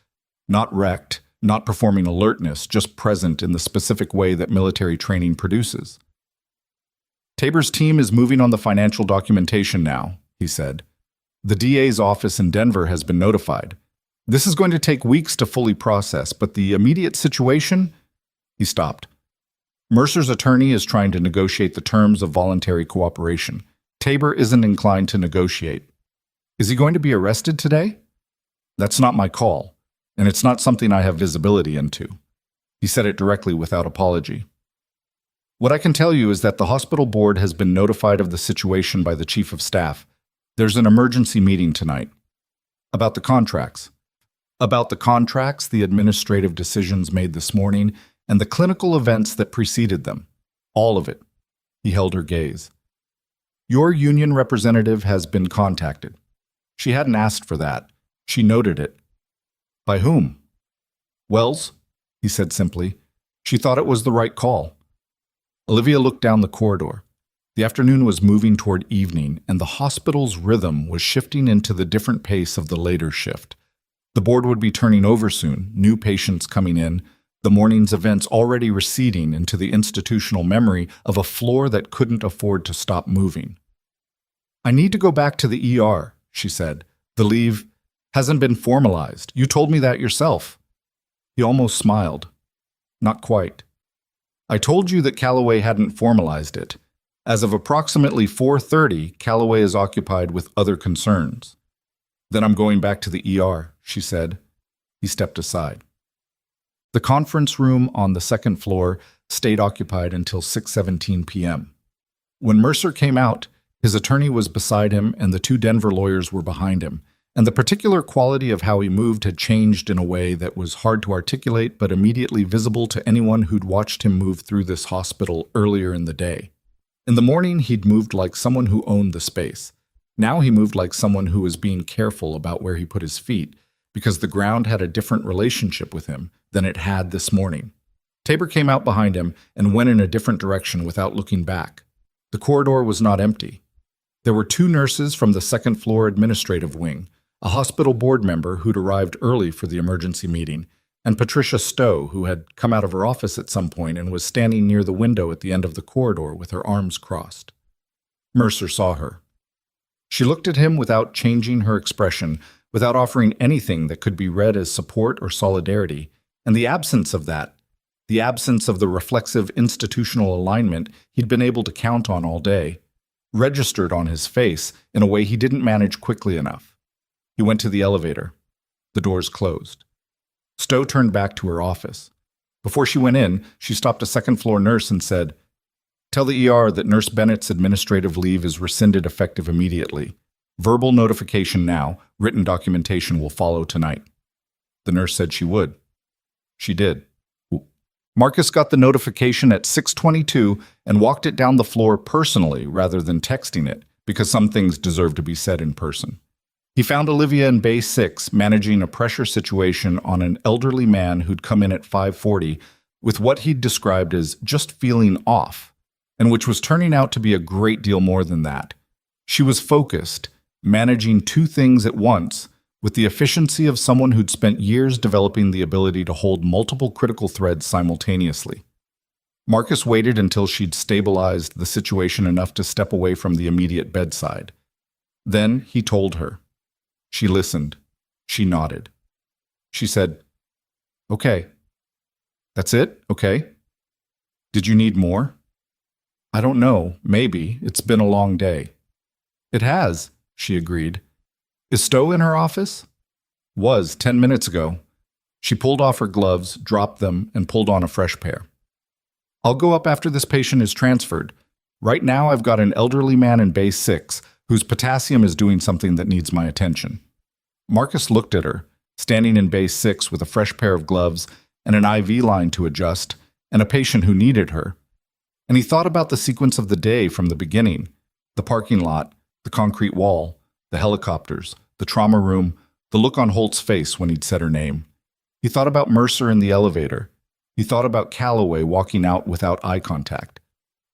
Not wrecked, not performing alertness, just present in the specific way that military training produces. "Tabor's team is moving on the financial documentation now," he said. "The DA's office in Denver has been notified. This is going to take weeks to fully process, but the immediate situation—" He stopped. "Mercer's attorney is trying to negotiate the terms of voluntary cooperation. Tabor isn't inclined to negotiate. Is he going to be arrested today? That's not my call, and it's not something I have visibility into." He said it directly without apology. "What I can tell you is that the hospital board has been notified of the situation by the chief of staff. There's an emergency meeting tonight. About the contracts. About the contracts, the administrative decisions made this morning, and the clinical events that preceded them. All of it." He held her gaze. "Your union representative has been contacted." She hadn't asked for that. She noted it. "By whom?" "Wells," he said simply. She thought it was the right call. Olivia looked down the corridor. The afternoon was moving toward evening, and the hospital's rhythm was shifting into the different pace of the later shift. The board would be turning over soon, new patients coming in, the morning's events already receding into the institutional memory of a floor that couldn't afford to stop moving. "I need to go back to the ER, she said. "The leave hasn't been formalized. You told me that yourself." He almost smiled. "Not quite. I told you that Calloway hadn't formalized it. As of approximately 4:30, Calloway is occupied with other concerns." "Then I'm going back to the ER, she said. He stepped aside. The conference room on the second floor stayed occupied until 6:17 p.m. When Mercer came out, his attorney was beside him and the two Denver lawyers were behind him, and the particular quality of how he moved had changed in a way that was hard to articulate but immediately visible to anyone who'd watched him move through this hospital earlier in the day. In the morning, he'd moved like someone who owned the space. Now he moved like someone who was being careful about where he put his feet, because the ground had a different relationship with him than it had this morning. Tabor came out behind him and went in a different direction without looking back. The corridor was not empty. There were 2 nurses from the second-floor administrative wing, a hospital board member who'd arrived early for the emergency meeting, and Patricia Stowe, who had come out of her office at some point and was standing near the window at the end of the corridor with her arms crossed. Mercer saw her. She looked at him without changing her expression, without offering anything that could be read as support or solidarity, and the absence of that, the absence of the reflexive institutional alignment he'd been able to count on all day, registered on his face in a way he didn't manage quickly enough. He went to the elevator. The doors closed. Stowe turned back to her office. Before she went in, she stopped a second-floor nurse and said, "Tell the ER that Nurse Bennett's administrative leave is rescinded effective immediately. Verbal notification now, written documentation will follow tonight." The nurse said she would. She did. Marcus got the notification at 6:22 and walked it down the floor personally rather than texting it, because some things deserve to be said in person. He found Olivia in Bay 6 managing a pressure situation on an elderly man who'd come in at 5:40 with what he'd described as just feeling off, and which was turning out to be a great deal more than that. She was focused, managing 2 things at once, with the efficiency of someone who'd spent years developing the ability to hold multiple critical threads simultaneously. Marcus waited until she'd stabilized the situation enough to step away from the immediate bedside. Then he told her. She listened. She nodded. She said, "Okay." "That's it? Okay. Did you need more?" "I don't know. Maybe. It's been a long day." "It has," she agreed. "Is Stowe in her office?" "Was 10 minutes ago." She pulled off her gloves, dropped them, and pulled on a fresh pair. "I'll go up after this patient is transferred. Right now I've got an elderly man in Bay 6 whose potassium is doing something that needs my attention." Marcus looked at her, standing in Bay 6 with a fresh pair of gloves and an IV line to adjust, and a patient who needed her. And he thought about the sequence of the day from the beginning: the parking lot, the concrete wall, the helicopters, the trauma room, the look on Holt's face when he'd said her name. He thought about Mercer in the elevator. He thought about Calloway walking out without eye contact.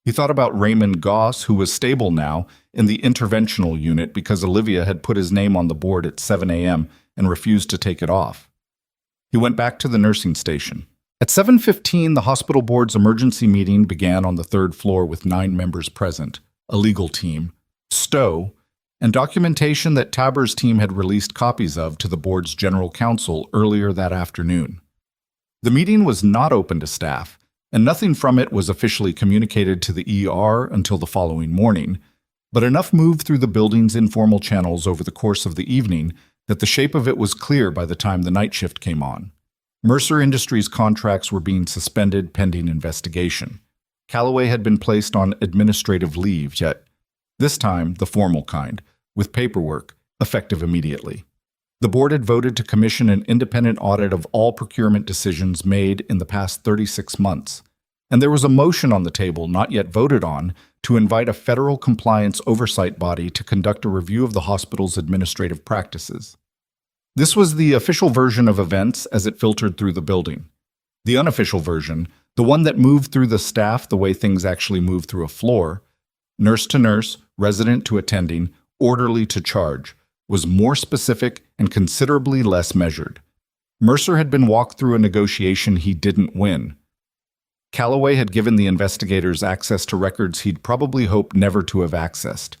He thought about Raymond Goss, who was stable now, in the interventional unit because Olivia had put his name on the board at 7 a.m. and refused to take it off. He went back to the nursing station. At 7:15, the hospital board's emergency meeting began on the 3rd floor with 9 members present, a legal team, Stowe, and documentation that Tabor's team had released copies of to the board's general counsel earlier that afternoon. The meeting was not open to staff, and nothing from it was officially communicated to the ER until the following morning, but enough moved through the building's informal channels over the course of the evening that the shape of it was clear by the time the night shift came on. Mercer Industries contracts were being suspended pending investigation. Calloway had been placed on administrative leave, yet this time the formal kind, with paperwork, effective immediately. The board had voted to commission an independent audit of all procurement decisions made in the past 36 months, and there was a motion on the table not yet voted on to invite a federal compliance oversight body to conduct a review of the hospital's administrative practices. This was the official version of events as it filtered through the building. The unofficial version, the one that moved through the staff the way things actually move through a floor, nurse to nurse, resident to attending, orderly to charge, was more specific and considerably less measured. Mercer had been walked through a negotiation he didn't win. Calloway had given the investigators access to records he'd probably hoped never to have accessed.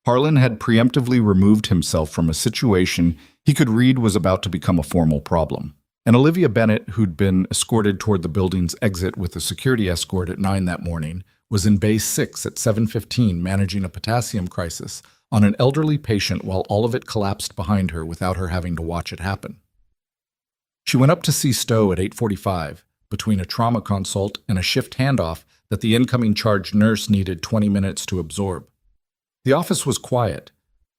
Harlan had preemptively removed himself from a situation he could read was about to become a formal problem. And Olivia Bennett, who'd been escorted toward the building's exit with a security escort at 9 that morning, was in Bay 6 at 7:15 managing a potassium crisis on an elderly patient while all of it collapsed behind her without her having to watch it happen. She went up to see Stowe at 8:45, between a trauma consult and a shift handoff that the incoming charge nurse needed 20 minutes to absorb. The office was quiet.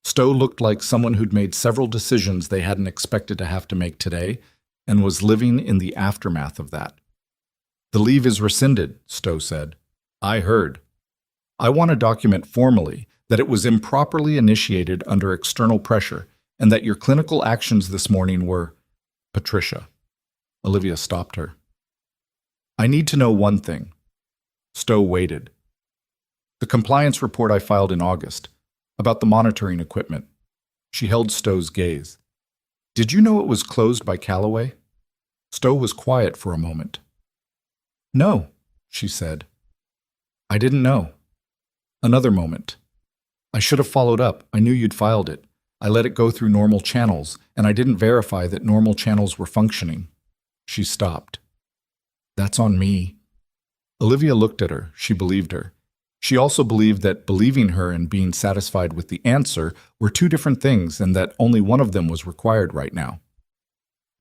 Stowe looked like someone who'd made several decisions they hadn't expected to have to make today and was living in the aftermath of that. "The leave is rescinded," Stowe said. "I heard. I want to document formally that it was improperly initiated under external pressure, and that your clinical actions this morning were... Patricia. Olivia stopped her. I need to know one thing. Stowe waited. The compliance report I filed in August, about the monitoring equipment. She held Stowe's gaze. Did you know it was closed by Callaway? Stowe was quiet for a moment. No, she said. I didn't know. Another moment. I should have followed up. I knew you'd filed it. I let it go through normal channels, and I didn't verify that normal channels were functioning. She stopped. That's on me. Olivia looked at her. She believed her. She also believed that believing her and being satisfied with the answer were two different things, and that only one of them was required right now.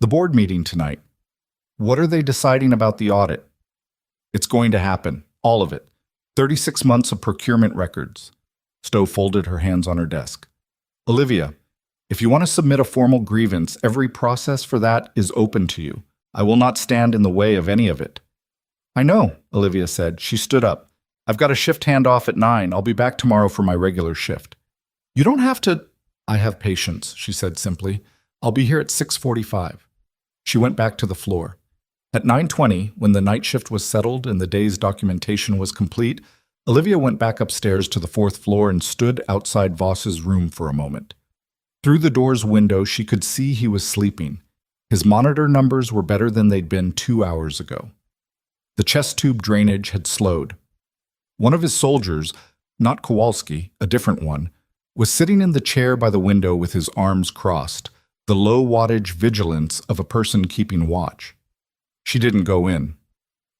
The board meeting tonight. What are they deciding about the audit? It's going to happen. All of it. 36 months of procurement records. Stowe folded her hands on her desk. Olivia, if you want to submit a formal grievance, every process for that is open to you. I will not stand in the way of any of it. I know, Olivia said. She stood up. I've got a shift handoff at 9. I'll be back tomorrow for my regular shift. You don't have to... I have patience, she said simply. I'll be here at 6:45. She went back to the floor. At 9:20, when the night shift was settled and the day's documentation was complete, Olivia went back upstairs to the 4th floor and stood outside Voss's room for a moment. Through the door's window, she could see he was sleeping. His monitor numbers were better than they'd been 2 hours ago. The chest tube drainage had slowed. One of his soldiers, not Kowalski, a different one, was sitting in the chair by the window with his arms crossed, the low-wattage vigilance of a person keeping watch. She didn't go in.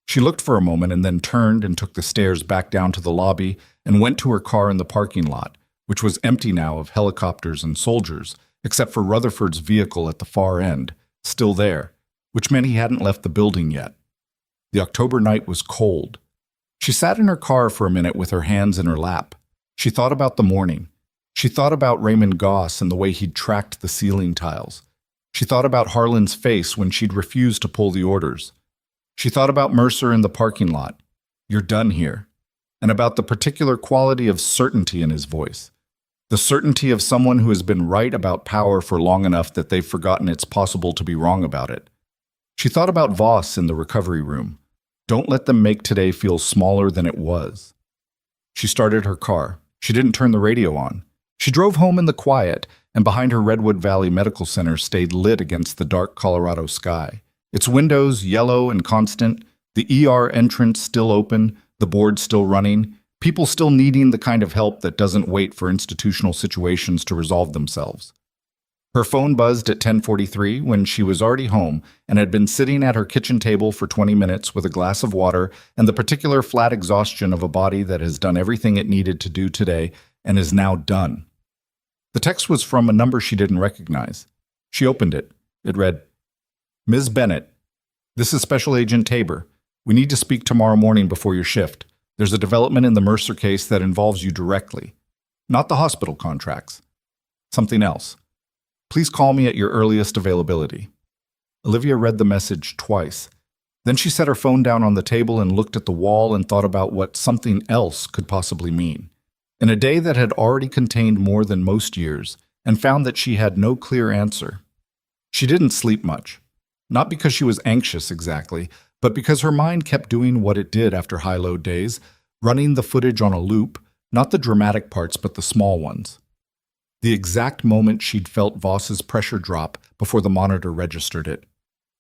She looked for a moment and then turned and took the stairs back down to the lobby and went to her car in the parking lot, which was empty now of helicopters and soldiers, except for Rutherford's vehicle at the far end, still there, which meant he hadn't left the building yet. The October night was cold. She sat in her car for a minute with her hands in her lap. She thought about the morning. She thought about Raymond Goss and the way he'd tracked the ceiling tiles. She thought about Harlan's face when she'd refused to pull the orders. She thought about Mercer in the parking lot. You're done here. And about the particular quality of certainty in his voice. The certainty of someone who has been right about power for long enough that they've forgotten it's possible to be wrong about it. She thought about Voss in the recovery room. Don't let them make today feel smaller than it was. She started her car. She didn't turn the radio on. She drove home in the quiet, and behind her Redwood Valley Medical Center stayed lit against the dark Colorado sky. Its windows yellow and constant, the ER entrance still open, the board still running, people still needing the kind of help that doesn't wait for institutional situations to resolve themselves. Her phone buzzed at 10:43 when she was already home and had been sitting at her kitchen table for 20 minutes with a glass of water and the particular flat exhaustion of a body that has done everything it needed to do today and is now done. The text was from a number she didn't recognize. She opened it. It read, Ms. Bennett, this is Special Agent Tabor. We need to speak tomorrow morning before your shift. There's a development in the Mercer case that involves you directly. Not the hospital contracts. Something else. Please call me at your earliest availability. Olivia read the message twice. Then she set her phone down on the table and looked at the wall and thought about what something else could possibly mean. In a day that had already contained more than most years, and found that she had no clear answer. She didn't sleep much. Not because she was anxious exactly, but because her mind kept doing what it did after high-load days, running the footage on a loop, not the dramatic parts but the small ones. The exact moment she'd felt Voss's pressure drop before the monitor registered it.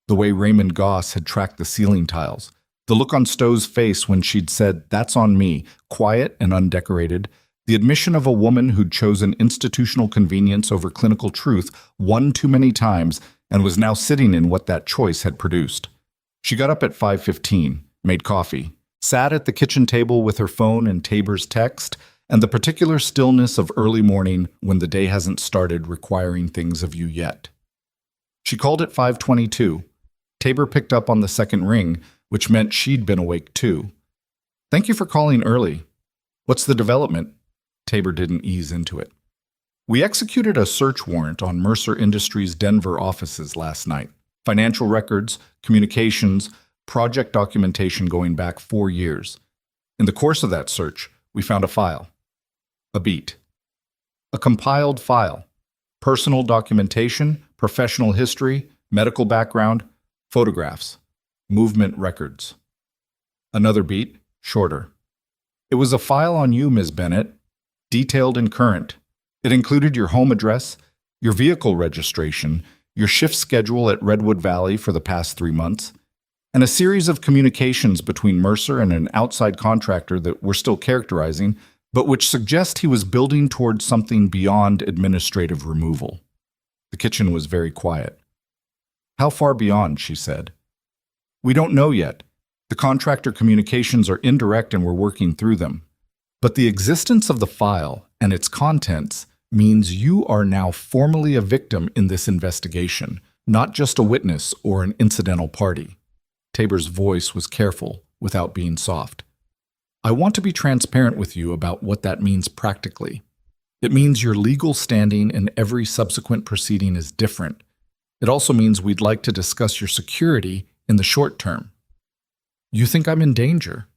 The way Raymond Goss had tracked the ceiling tiles. The look on Stowe's face when she'd said, that's on me, quiet and undecorated. The admission of a woman who'd chosen institutional convenience over clinical truth one too many times and was now sitting in what that choice had produced. She got up at 5:15, made coffee, sat at the kitchen table with her phone and Tabor's text, and the particular stillness of early morning when the day hasn't started requiring things of you yet. She called at 5:22. Tabor picked up on the second ring, which meant she'd been awake too. Thank you for calling early. What's the development? Tabor didn't ease into it. We executed a search warrant on Mercer Industries' Denver offices last night. Financial records, communications, project documentation going back 4 years. In the course of that search, we found a file. A beat. A compiled file. Personal documentation, professional history, medical background, photographs, movement records. Another beat, shorter. It was a file on you, Ms. Bennett, detailed and current. It included your home address, your vehicle registration, your shift schedule at Redwood Valley for the past 3 months, and a series of communications between Mercer and an outside contractor that we're still characterizing, but which suggest he was building towards something beyond administrative removal. The kitchen was very quiet. How far beyond, she said. We don't know yet. The contractor communications are indirect and we're working through them. But the existence of the file and its contents means you are now formally a victim in this investigation, not just a witness or an incidental party. Tabor's voice was careful, without being soft. I want to be transparent with you about what that means practically. It means your legal standing in every subsequent proceeding is different. It also means we'd like to discuss your security in the short term. You think I'm in danger?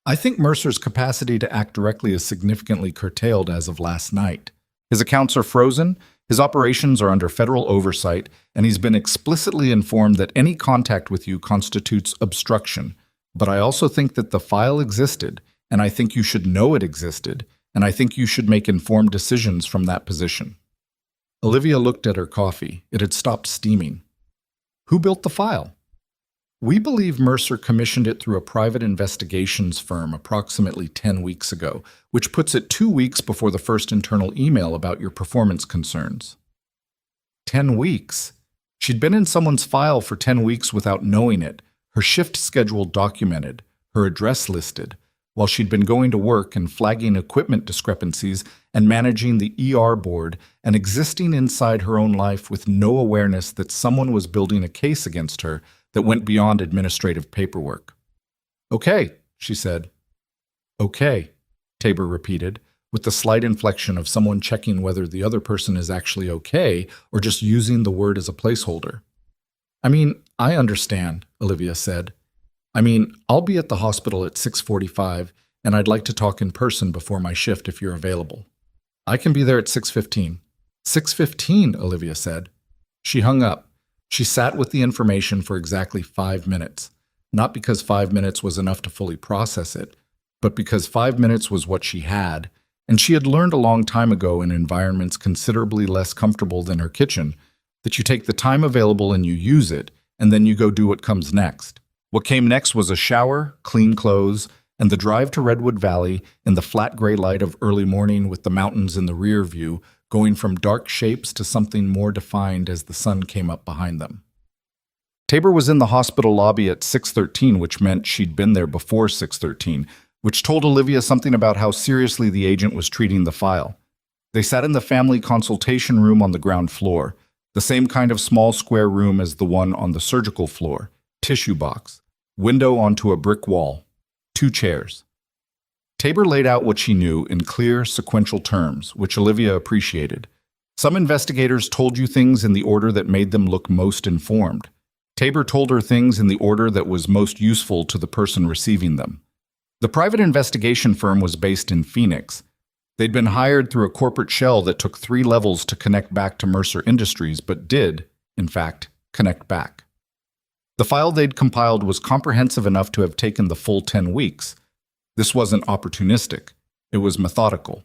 I think Mercer's capacity to act directly is significantly curtailed as of last night. His accounts are frozen, his operations are under federal oversight, and he's been explicitly informed that any contact with you constitutes obstruction. But I also think that the file existed, and I think you should know it existed, and I think you should make informed decisions from that position. Olivia looked at her coffee. It had stopped steaming. Who built the file? We believe Mercer commissioned it through a private investigations firm approximately 10 weeks ago, which puts it 2 weeks before the first internal email about your performance concerns. 10 weeks? She'd been in someone's file for 10 weeks without knowing it, her shift schedule documented, her address listed, while she'd been going to work and flagging equipment discrepancies and managing the ER board and existing inside her own life with no awareness that someone was building a case against her that went beyond administrative paperwork. Okay, she said. Okay, Tabor repeated, with the slight inflection of someone checking whether the other person is actually okay or just using the word as a placeholder. I mean, I understand, Olivia said. I'll be at the hospital at 6:45, and I'd like to talk in person before my shift if you're available. I can be there at 6:15. 6:15, Olivia said. She hung up. She sat with the information for exactly 5 minutes, not because 5 minutes was enough to fully process it, but because 5 minutes was what she had, and she had learned a long time ago in environments considerably less comfortable than her kitchen that you take the time available and you use it, and then you go do what comes next. What came next was a shower, clean clothes, and the drive to Redwood Valley in the flat gray light of early morning with the mountains in the rear view, going from dark shapes to something more defined as the sun came up behind them. Tabor was in the hospital lobby at 6:13, which meant she'd been there before 6:13, which told Olivia something about how seriously the agent was treating the file. They sat in the family consultation room on the ground floor, the same kind of small square room as the one on the surgical floor, tissue box, window onto a brick wall, 2 chairs. Tabor laid out what she knew in clear, sequential terms, which Olivia appreciated. Some investigators told you things in the order that made them look most informed. Tabor told her things in the order that was most useful to the person receiving them. The private investigation firm was based in Phoenix. They'd been hired through a corporate shell that took 3 levels to connect back to Mercer Industries, but did, in fact, connect back. The file they'd compiled was comprehensive enough to have taken the full 10 weeks. This wasn't opportunistic. It was methodical.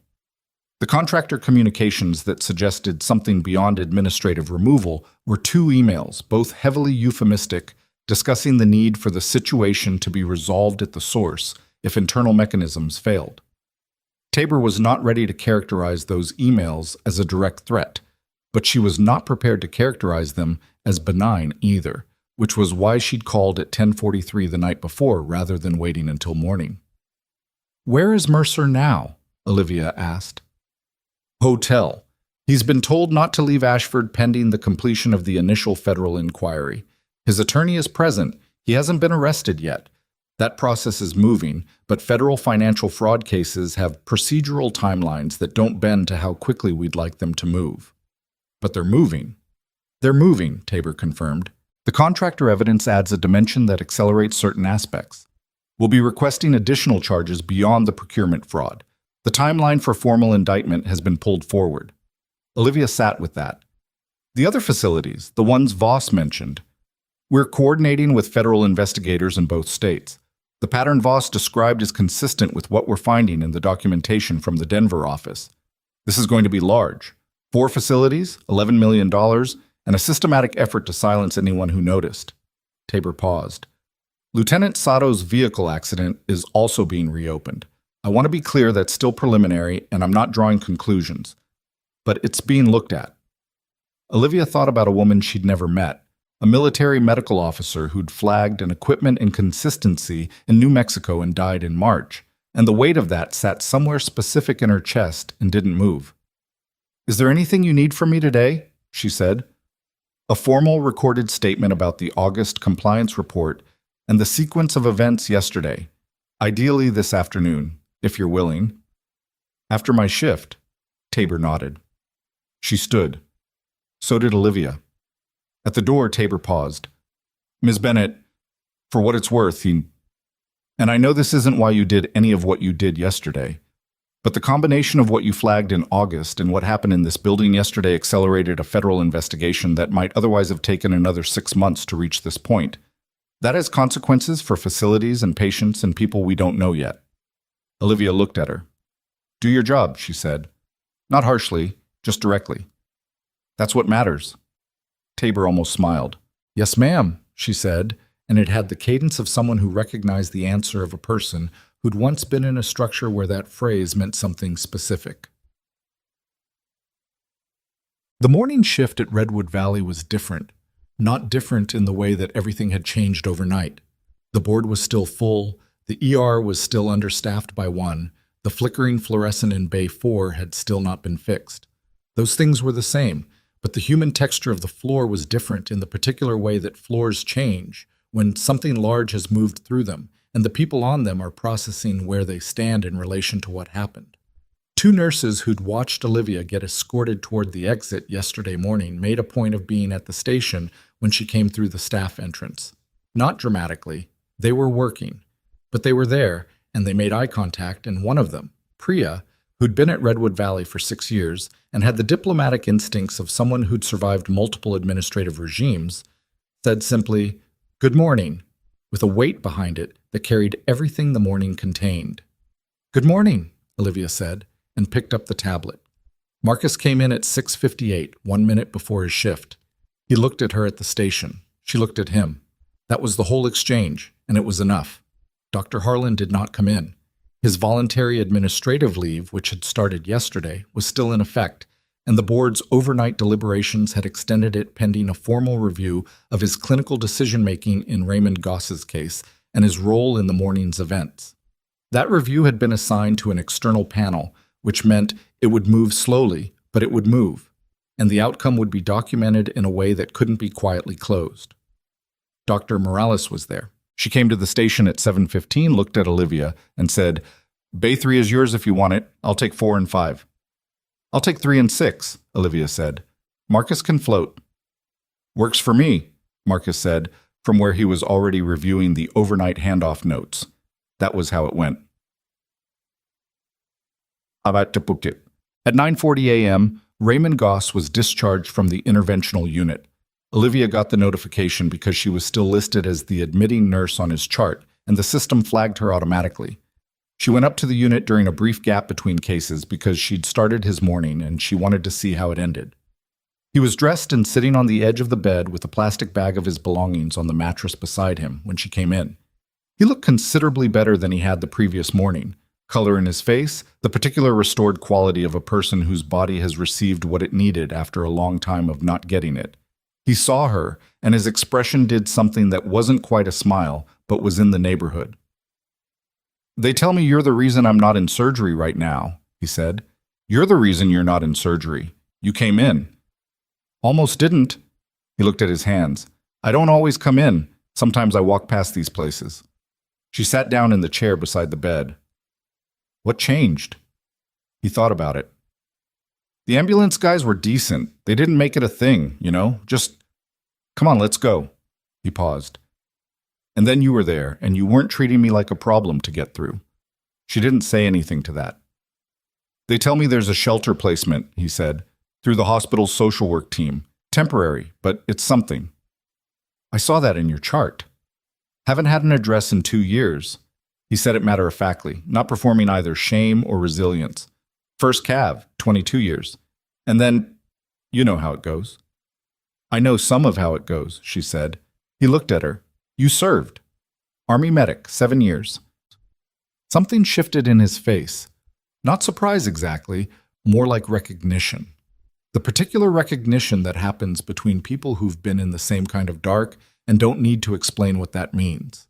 The contractor communications that suggested something beyond administrative removal were 2 emails, both heavily euphemistic, discussing the need for the situation to be resolved at the source if internal mechanisms failed. Tabor was not ready to characterize those emails as a direct threat, but she was not prepared to characterize them as benign either, which was why she'd called at 10:43 the night before rather than waiting until morning. Where is Mercer now? Olivia asked. Hotel. He's been told not to leave Ashford pending the completion of the initial federal inquiry. His attorney is present. He hasn't been arrested yet. That process is moving, but federal financial fraud cases have procedural timelines that don't bend to how quickly we'd like them to move. But they're moving. They're moving, Tabor confirmed. The contractor evidence adds a dimension that accelerates certain aspects. We'll be requesting additional charges beyond the procurement fraud. The timeline for formal indictment has been pulled forward. Olivia sat with that. The other facilities, the ones Voss mentioned, we're coordinating with federal investigators in both states. The pattern Voss described is consistent with what we're finding in the documentation from the Denver office. This is going to be large. 4 facilities, $11 million, and a systematic effort to silence anyone who noticed. Tabor paused. Lieutenant Sato's vehicle accident is also being reopened. I want to be clear that's still preliminary, and I'm not drawing conclusions. But it's being looked at. Olivia thought about a woman she'd never met, a military medical officer who'd flagged an equipment inconsistency in New Mexico and died in March, and the weight of that sat somewhere specific in her chest and didn't move. Is there anything you need from me today? She said. A formal recorded statement about the August compliance report and the sequence of events yesterday, ideally this afternoon, if you're willing. After my shift, Tabor nodded. She stood. So did Olivia. At the door, Tabor paused. Ms. Bennett, for what it's worth, and I know this isn't why you did any of what you did yesterday, but the combination of what you flagged in August and what happened in this building yesterday accelerated a federal investigation that might otherwise have taken another 6 months to reach this point. That has consequences for facilities and patients and people we don't know yet. Olivia looked at her. Do your job, she said. Not harshly, just directly. That's what matters. Tabor almost smiled. Yes, ma'am, she said, and it had the cadence of someone who recognized the answer of a person who'd once been in a structure where that phrase meant something specific. The morning shift at Redwood Valley was different, not different in the way that everything had changed overnight. The board was still full, the ER was still understaffed by 1, the flickering fluorescent in Bay 4 had still not been fixed. Those things were the same, but the human texture of the floor was different in the particular way that floors change when something large has moved through them, and the people on them are processing where they stand in relation to what happened. 2 nurses who'd watched Olivia get escorted toward the exit yesterday morning made a point of being at the station when she came through the staff entrance. Not dramatically, they were working, but they were there, and they made eye contact, and one of them, Priya, who'd been at Redwood Valley for 6 years and had the diplomatic instincts of someone who'd survived multiple administrative regimes, said simply, "Good morning," with a weight behind it that carried everything the morning contained. "Good morning," Olivia said, and picked up the tablet. Marcus came in at 6:58, 1 minute before his shift. He looked at her at the station. She looked at him. That was the whole exchange, and it was enough. Dr. Harlan did not come in. His voluntary administrative leave, which had started yesterday, was still in effect, and the board's overnight deliberations had extended it pending a formal review of his clinical decision-making in Raymond Goss's case and his role in the morning's events. That review had been assigned to an external panel, which meant it would move slowly, but it would move, and the outcome would be documented in a way that couldn't be quietly closed. Dr. Morales was there. She came to the station at 7:15, looked at Olivia, and said, "Bay 3 is yours if you want it. I'll take 4 and 5. "I'll take 3 and 6, Olivia said. "Marcus can float." "Works for me," Marcus said, from where he was already reviewing the overnight handoff notes. That was how it went. At 9:40 a.m., Raymond Goss was discharged from the interventional unit. Olivia got the notification because she was still listed as the admitting nurse on his chart, and the system flagged her automatically. She went up to the unit during a brief gap between cases because she'd started his morning and she wanted to see how it ended. He was dressed and sitting on the edge of the bed with a plastic bag of his belongings on the mattress beside him when she came in. He looked considerably better than he had the previous morning. Color in his face, the particular restored quality of a person whose body has received what it needed after a long time of not getting it. He saw her, and his expression did something that wasn't quite a smile, but was in the neighborhood. "They tell me you're the reason I'm not in surgery right now," he said. "You're the reason you're not in surgery. You came in." "Almost didn't." He looked at his hands. "I don't always come in. Sometimes I walk past these places." She sat down in the chair beside the bed. "What changed?" He thought about it. "The ambulance guys were decent. They didn't make it a thing, just, come on, let's go." He paused. "And then you were there, and you weren't treating me like a problem to get through." She didn't say anything to that. They tell me there's a shelter placement, he said, through the hospital's social work team. Temporary, but it's something. I saw that in your chart. Haven't had an address in 2 years. He said it matter-of-factly, not performing either shame or resilience. First Cav, 22 years. And then, you know how it goes. I know some of how it goes, she said. He looked at her. You served. Army medic, 7 years. Something shifted in his face. Not surprise exactly, more like recognition. The particular recognition that happens between people who've been in the same kind of dark and don't need to explain what that means.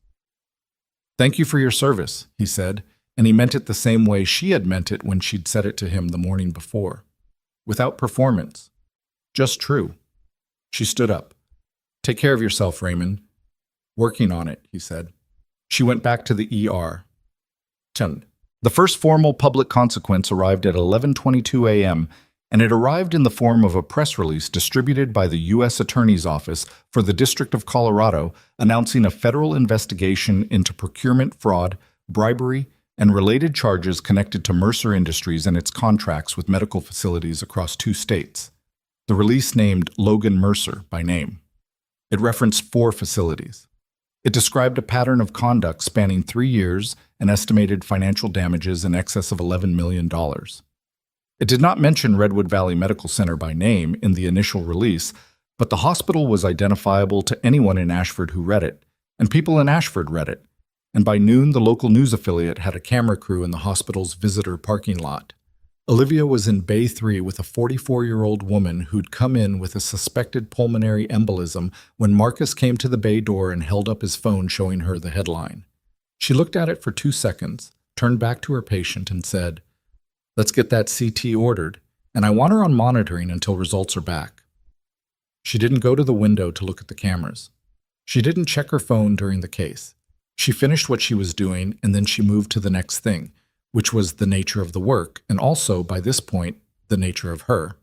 Thank you for your service, he said, and he meant it the same way she had meant it when she'd said it to him the morning before. Without performance. Just true. She stood up. Take care of yourself, Raymond. Working on it, he said. She went back to the ER. The first formal public consequence arrived at 11:22 a.m., and it arrived in the form of a press release distributed by the U.S. Attorney's Office for the District of Colorado announcing a federal investigation into procurement fraud, bribery, and related charges connected to Mercer Industries and its contracts with medical facilities across 2 states. The release named Logan Mercer by name. It referenced 4 facilities. It described a pattern of conduct spanning 3 years and estimated financial damages in excess of $11 million. It did not mention Redwood Valley Medical Center by name in the initial release, but the hospital was identifiable to anyone in Ashford who read it, and people in Ashford read it, and by noon the local news affiliate had a camera crew in the hospital's visitor parking lot. Olivia was in Bay 3 with a 44-year-old woman who'd come in with a suspected pulmonary embolism when Marcus came to the bay door and held up his phone showing her the headline. She looked at it for 2 seconds, turned back to her patient and said, "Let's get that CT ordered, and I want her on monitoring until results are back." She didn't go to the window to look at the cameras. She didn't check her phone during the case. She finished what she was doing and then she moved to the next thing, which was the nature of the work, and also, by this point, the nature of her.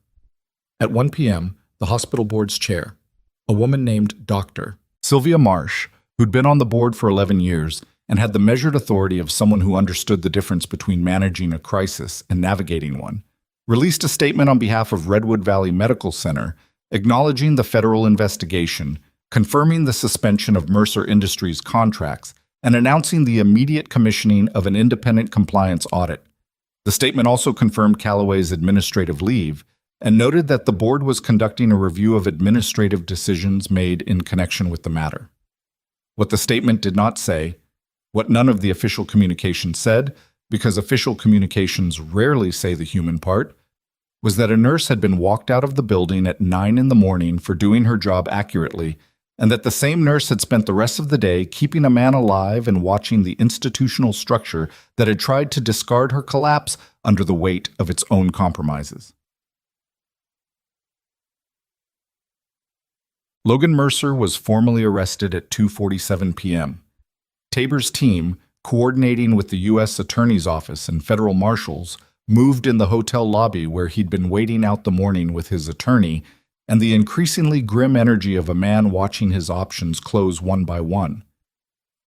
At 1 p.m., the hospital board's chair, a woman named Dr. Sylvia Marsh, who'd been on the board for 11 years and had the measured authority of someone who understood the difference between managing a crisis and navigating one, released a statement on behalf of Redwood Valley Medical Center, acknowledging the federal investigation, confirming the suspension of Mercer Industries contracts, and announcing the immediate commissioning of an independent compliance audit. The statement also confirmed Callaway's administrative leave and noted that the board was conducting a review of administrative decisions made in connection with the matter. What the statement did not say, what none of the official communication said, because official communications rarely say the human part, was that a nurse had been walked out of the building at 9 in the morning for doing her job accurately, and that the same nurse had spent the rest of the day keeping a man alive and watching the institutional structure that had tried to discard her collapse under the weight of its own compromises. Logan Mercer was formally arrested at 2:47 p.m. Tabor's team, coordinating with the U.S. Attorney's Office and federal marshals, moved in the hotel lobby where he'd been waiting out the morning with his attorney and the increasingly grim energy of a man watching his options close one by one.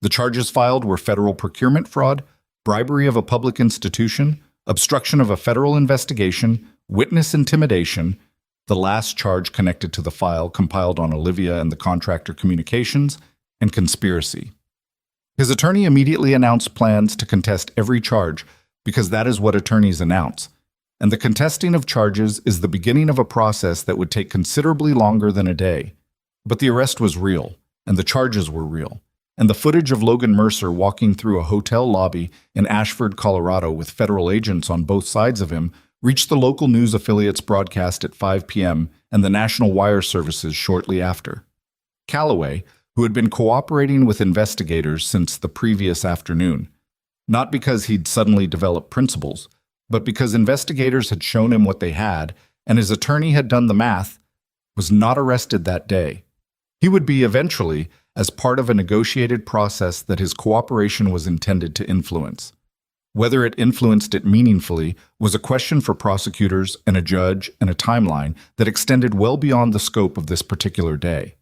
The charges filed were federal procurement fraud, bribery of a public institution, obstruction of a federal investigation, witness intimidation, the last charge connected to the file compiled on Olivia and the contractor communications, and conspiracy. His attorney immediately announced plans to contest every charge because that is what attorneys announce. And the contesting of charges is the beginning of a process that would take considerably longer than a day. But the arrest was real, and the charges were real, and the footage of Logan Mercer walking through a hotel lobby in Ashford, Colorado with federal agents on both sides of him reached the local news affiliate's broadcast at 5 p.m. and the national wire services shortly after. Callaway, who had been cooperating with investigators since the previous afternoon, not because he'd suddenly developed principles, but because investigators had shown him what they had, and his attorney had done the math, was not arrested that day. He would be eventually, as part of a negotiated process that his cooperation was intended to influence. Whether it influenced it meaningfully was a question for prosecutors and a judge and a timeline that extended well beyond the scope of this particular day.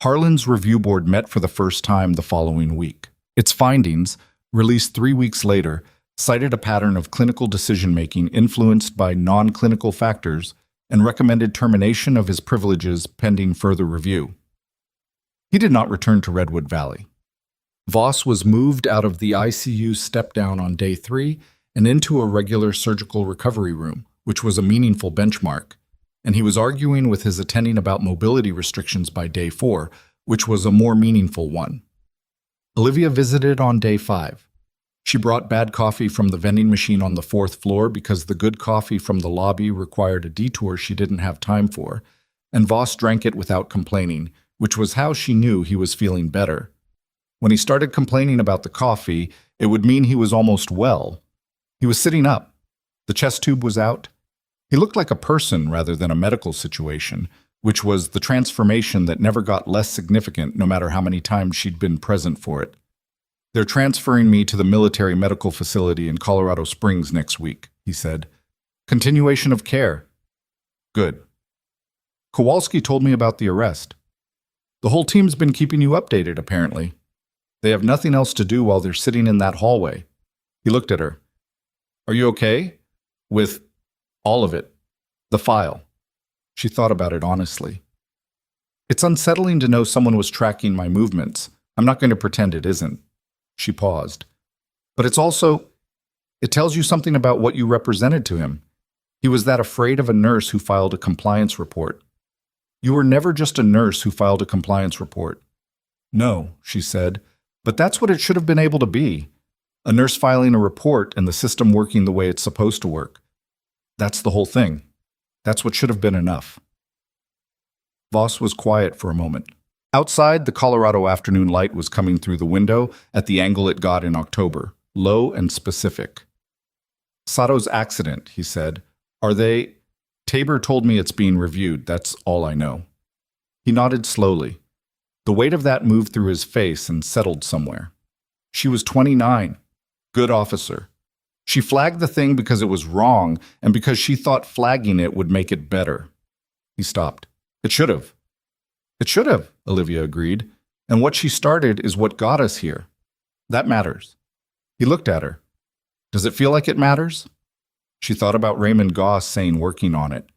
Harlan's review board met for the first time the following week. Its findings, released 3 weeks later, cited a pattern of clinical decision-making influenced by non-clinical factors, and recommended termination of his privileges pending further review. He did not return to Redwood Valley. Voss was moved out of the ICU step-down on day 3 and into a regular surgical recovery room, which was a meaningful benchmark, and he was arguing with his attending about mobility restrictions by day 4, which was a more meaningful one. Olivia visited on day 5. She brought bad coffee from the vending machine on the 4th floor because the good coffee from the lobby required a detour she didn't have time for, and Voss drank it without complaining, which was how she knew he was feeling better. When he started complaining about the coffee, it would mean he was almost well. He was sitting up. The chest tube was out. He looked like a person rather than a medical situation, which was the transformation that never got less significant no matter how many times she'd been present for it. "They're transferring me to the military medical facility in Colorado Springs next week," he said. "Continuation of care." "Good." "Kowalski told me about the arrest." "The whole team's been keeping you updated, apparently. They have nothing else to do while they're sitting in that hallway." He looked at her. "Are you okay? With all of it? The file?" She thought about it honestly. "It's unsettling to know someone was tracking my movements. I'm not going to pretend it isn't." She paused. "But it tells you something about what you represented to him. He was that afraid of a nurse who filed a compliance report." "You were never just a nurse who filed a compliance report." "No," she said, "but that's what it should have been able to be. A nurse filing a report and the system working the way it's supposed to work. That's the whole thing. That's what should have been enough." Voss was quiet for a moment. Outside, the Colorado afternoon light was coming through the window at the angle it got in October, low and specific. "Sato's accident," he said. "Are they—" "Tabor told me it's being reviewed, that's all I know." He nodded slowly. The weight of that moved through his face and settled somewhere. She was 29. Good officer. She flagged the thing because it was wrong and because she thought flagging it would make it better. He stopped. "It should have." "It should have," Olivia agreed. "And what she started is what got us here. That matters." He looked at her. "Does it feel like it matters?" She thought about Raymond Goss saying working on it.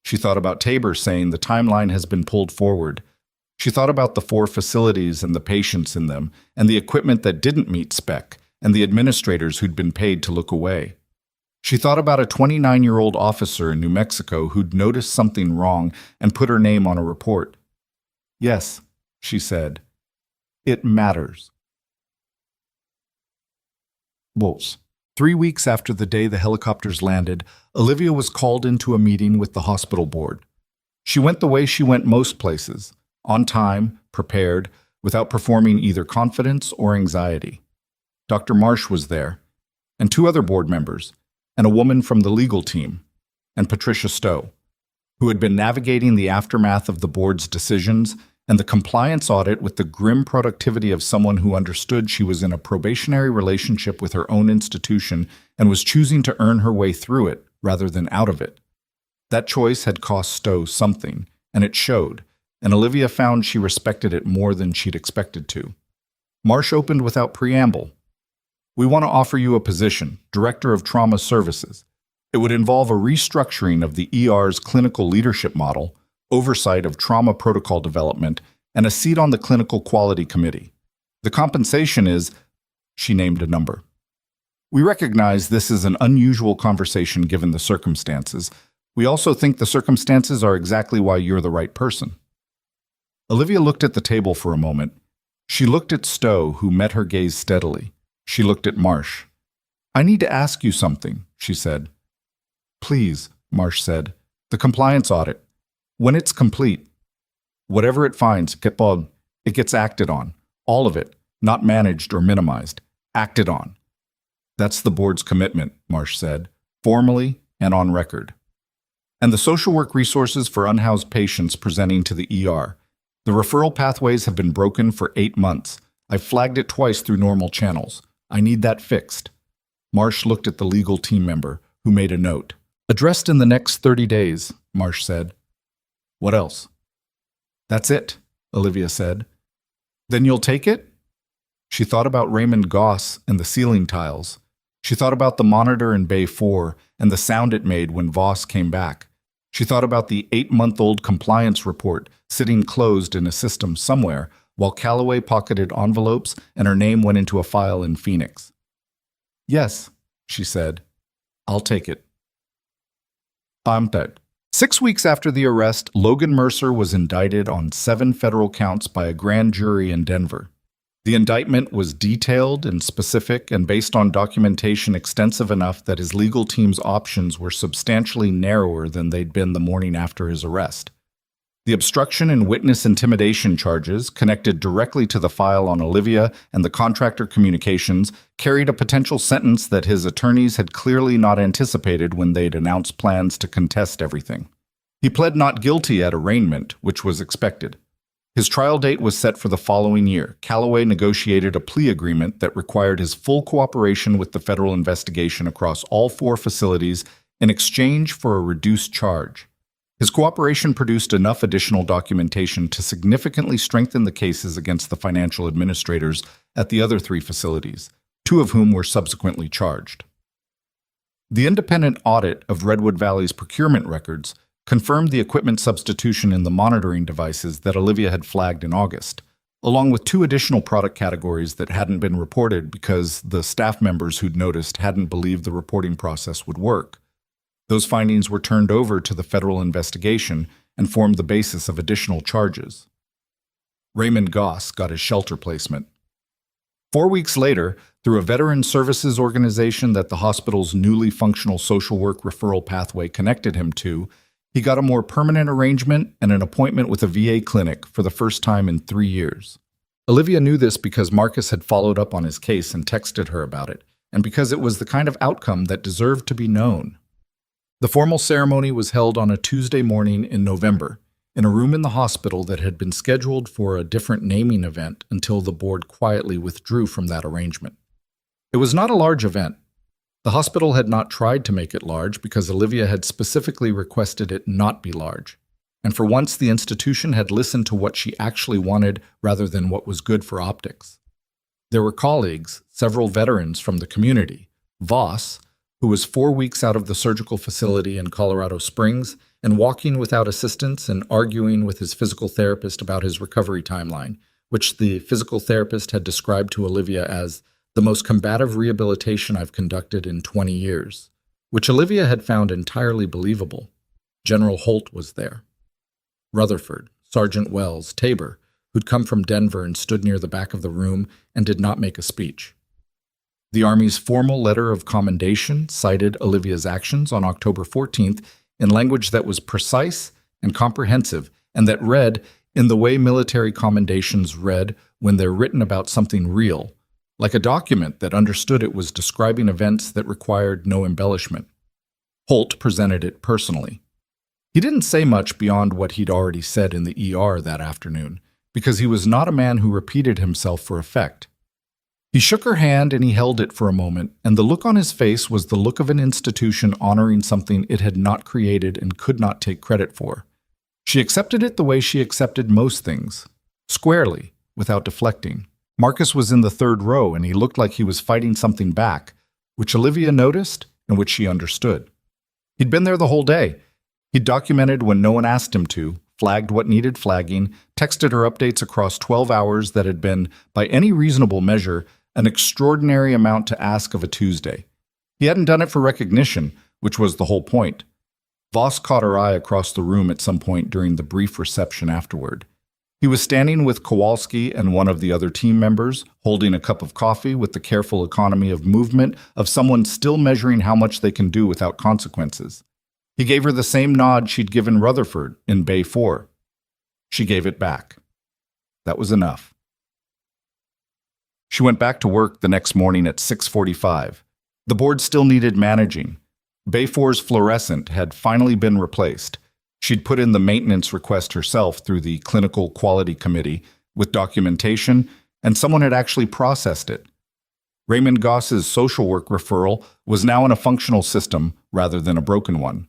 She thought about Tabor saying the timeline has been pulled forward. She thought about the 4 facilities and the patients in them, and the equipment that didn't meet spec, and the administrators who'd been paid to look away. She thought about a 29-year-old officer in New Mexico who'd noticed something wrong and put her name on a report. "Yes," she said. "It matters." Wolves. 3 weeks after the day the helicopters landed, Olivia was called into a meeting with the hospital board. She went the way she went most places, on time, prepared, without performing either confidence or anxiety. Dr. Marsh was there, and 2 other board members, and a woman from the legal team, and Patricia Stowe, who had been navigating the aftermath of the board's decisions and the compliance audit with the grim productivity of someone who understood she was in a probationary relationship with her own institution and was choosing to earn her way through it rather than out of it. That choice had cost Stowe something, and it showed, and Olivia found she respected it more than she'd expected to. Marsh opened without preamble. "We want to offer you a position, Director of Trauma Services. It would involve a restructuring of the ER's clinical leadership model, oversight of trauma protocol development, and a seat on the Clinical Quality Committee. The compensation is—" She named a number. "We recognize this is an unusual conversation given the circumstances. We also think the circumstances are exactly why you're the right person." Olivia looked at the table for a moment. She looked at Stowe, who met her gaze steadily. She looked at Marsh. "I need to ask you something," she said. "Please," Marsh said. "The compliance audit. When it's complete, whatever it finds, it gets acted on. All of it, not managed or minimized. Acted on." "That's the board's commitment," Marsh said, "formally and on record." "And the social work resources for unhoused patients presenting to the ER. The referral pathways have been broken for 8 months. I've flagged it twice through normal channels. I need that fixed." Marsh looked at the legal team member, who made a note. "Addressed in the next 30 days, Marsh said. "What else?" "That's it," Olivia said. "Then you'll take it?" She thought about Raymond Goss and the ceiling tiles. She thought about the monitor in Bay 4 and the sound it made when Voss came back. She thought about the 8-month-old compliance report sitting closed in a system somewhere while Calloway pocketed envelopes and her name went into a file in Phoenix. "Yes," she said. "I'll take it." I'm dead. 6 weeks after the arrest, Logan Mercer was indicted on 7 federal counts by a grand jury in Denver. The indictment was detailed and specific and based on documentation extensive enough that his legal team's options were substantially narrower than they'd been the morning after his arrest. The obstruction and witness intimidation charges, connected directly to the file on Olivia and the contractor communications, carried a potential sentence that his attorneys had clearly not anticipated when they'd announced plans to contest everything. He pled not guilty at arraignment, which was expected. His trial date was set for the following year. Calloway negotiated a plea agreement that required his full cooperation with the federal investigation across all 4 facilities in exchange for a reduced charge. His cooperation produced enough additional documentation to significantly strengthen the cases against the financial administrators at the other 3 facilities, 2 of whom were subsequently charged. The independent audit of Redwood Valley's procurement records confirmed the equipment substitution in the monitoring devices that Olivia had flagged in August, along with 2 additional product categories that hadn't been reported because the staff members who'd noticed hadn't believed the reporting process would work. Those findings were turned over to the federal investigation and formed the basis of additional charges. Raymond Goss got his shelter placement. 4 weeks later, through a veteran services organization that the hospital's newly functional social work referral pathway connected him to, he got a more permanent arrangement and an appointment with a VA clinic for the first time in 3 years. Olivia knew this because Marcus had followed up on his case and texted her about it, and because it was the kind of outcome that deserved to be known. The formal ceremony was held on a Tuesday morning in November, in a room in the hospital that had been scheduled for a different naming event until the board quietly withdrew from that arrangement. It was not a large event. The hospital had not tried to make it large because Olivia had specifically requested it not be large, and for once the institution had listened to what she actually wanted rather than what was good for optics. There were colleagues, several veterans from the community, Voss, who was 4 weeks out of the surgical facility in Colorado Springs and walking without assistance and arguing with his physical therapist about his recovery timeline, which the physical therapist had described to Olivia as the most combative rehabilitation I've conducted in 20 years, which Olivia had found entirely believable. General Holt was there. Rutherford, Sergeant Wells, Tabor, who'd come from Denver and stood near the back of the room and did not make a speech. The Army's formal letter of commendation cited Olivia's actions on October 14th in language that was precise and comprehensive and that read in the way military commendations read when they're written about something real, like a document that understood it was describing events that required no embellishment. Holt presented it personally. He didn't say much beyond what he'd already said in the ER that afternoon, because he was not a man who repeated himself for effect. He shook her hand and he held it for a moment, and the look on his face was the look of an institution honoring something it had not created and could not take credit for. She accepted it the way she accepted most things, squarely, without deflecting. Marcus was in the 3rd row, and he looked like he was fighting something back, which Olivia noticed and which she understood. He'd been there the whole day. He'd documented when no one asked him to, flagged what needed flagging, texted her updates across 12 hours that had been, by any reasonable measure, an extraordinary amount to ask of a Tuesday. He hadn't done it for recognition, which was the whole point. Voss caught her eye across the room at some point during the brief reception afterward. He was standing with Kowalski and one of the other team members, holding a cup of coffee with the careful economy of movement of someone still measuring how much they can do without consequences. He gave her the same nod she'd given Rutherford in Bay 4. She gave it back. That was enough. She went back to work the next morning at 6:45. The board still needed managing. Bay 4's fluorescent had finally been replaced. She'd put in the maintenance request herself through the Clinical Quality Committee with documentation, and someone had actually processed it. Raymond Goss's social work referral was now in a functional system rather than a broken one.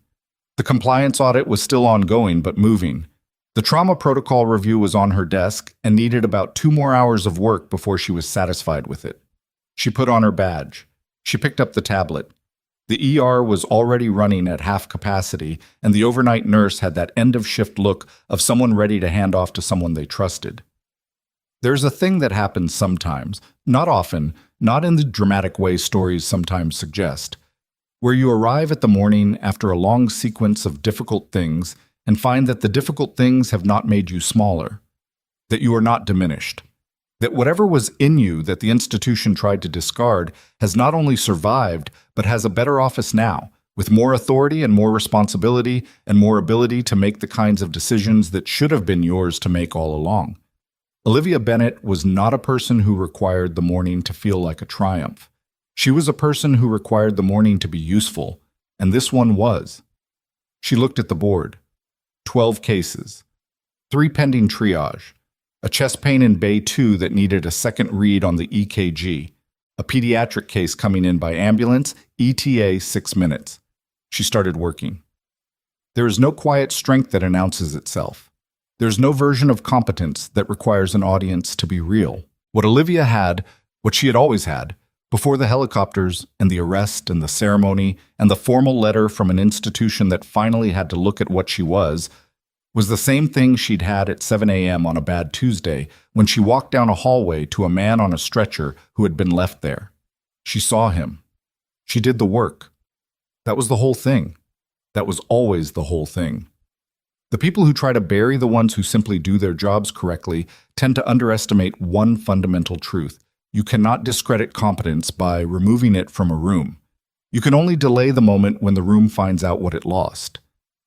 The compliance audit was still ongoing but moving. The trauma protocol review was on her desk and needed about 2 more hours of work before she was satisfied with it. She put on her badge. She picked up the tablet. The ER was already running at half capacity, and the overnight nurse had that end-of-shift look of someone ready to hand off to someone they trusted. There's a thing that happens sometimes, not often, not in the dramatic way stories sometimes suggest, where you arrive at the morning after a long sequence of difficult things and find that the difficult things have not made you smaller, that you are not diminished, that whatever was in you that the institution tried to discard has not only survived, but has a better office now, with more authority and more responsibility and more ability to make the kinds of decisions that should have been yours to make all along. Olivia Bennett was not a person who required the morning to feel like a triumph. She was a person who required the morning to be useful, and this one was. She looked at the board. 12 cases. 3 pending triage. A chest pain in Bay 2 that needed a second read on the EKG. A pediatric case coming in by ambulance, ETA 6 minutes. She started working. There is no quiet strength that announces itself. There's no version of competence that requires an audience to be real. What Olivia had, what she had always had, before the helicopters and the arrest and the ceremony and the formal letter from an institution that finally had to look at what she was the same thing she'd had at 7 a.m. on a bad Tuesday when she walked down a hallway to a man on a stretcher who had been left there. She saw him. She did the work. That was the whole thing. That was always the whole thing. The people who try to bury the ones who simply do their jobs correctly tend to underestimate one fundamental truth. You cannot discredit competence by removing it from a room. You can only delay the moment when the room finds out what it lost.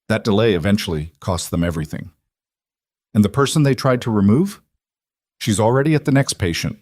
That delay eventually costs them everything. And the person they tried to remove? She's already at the next patient,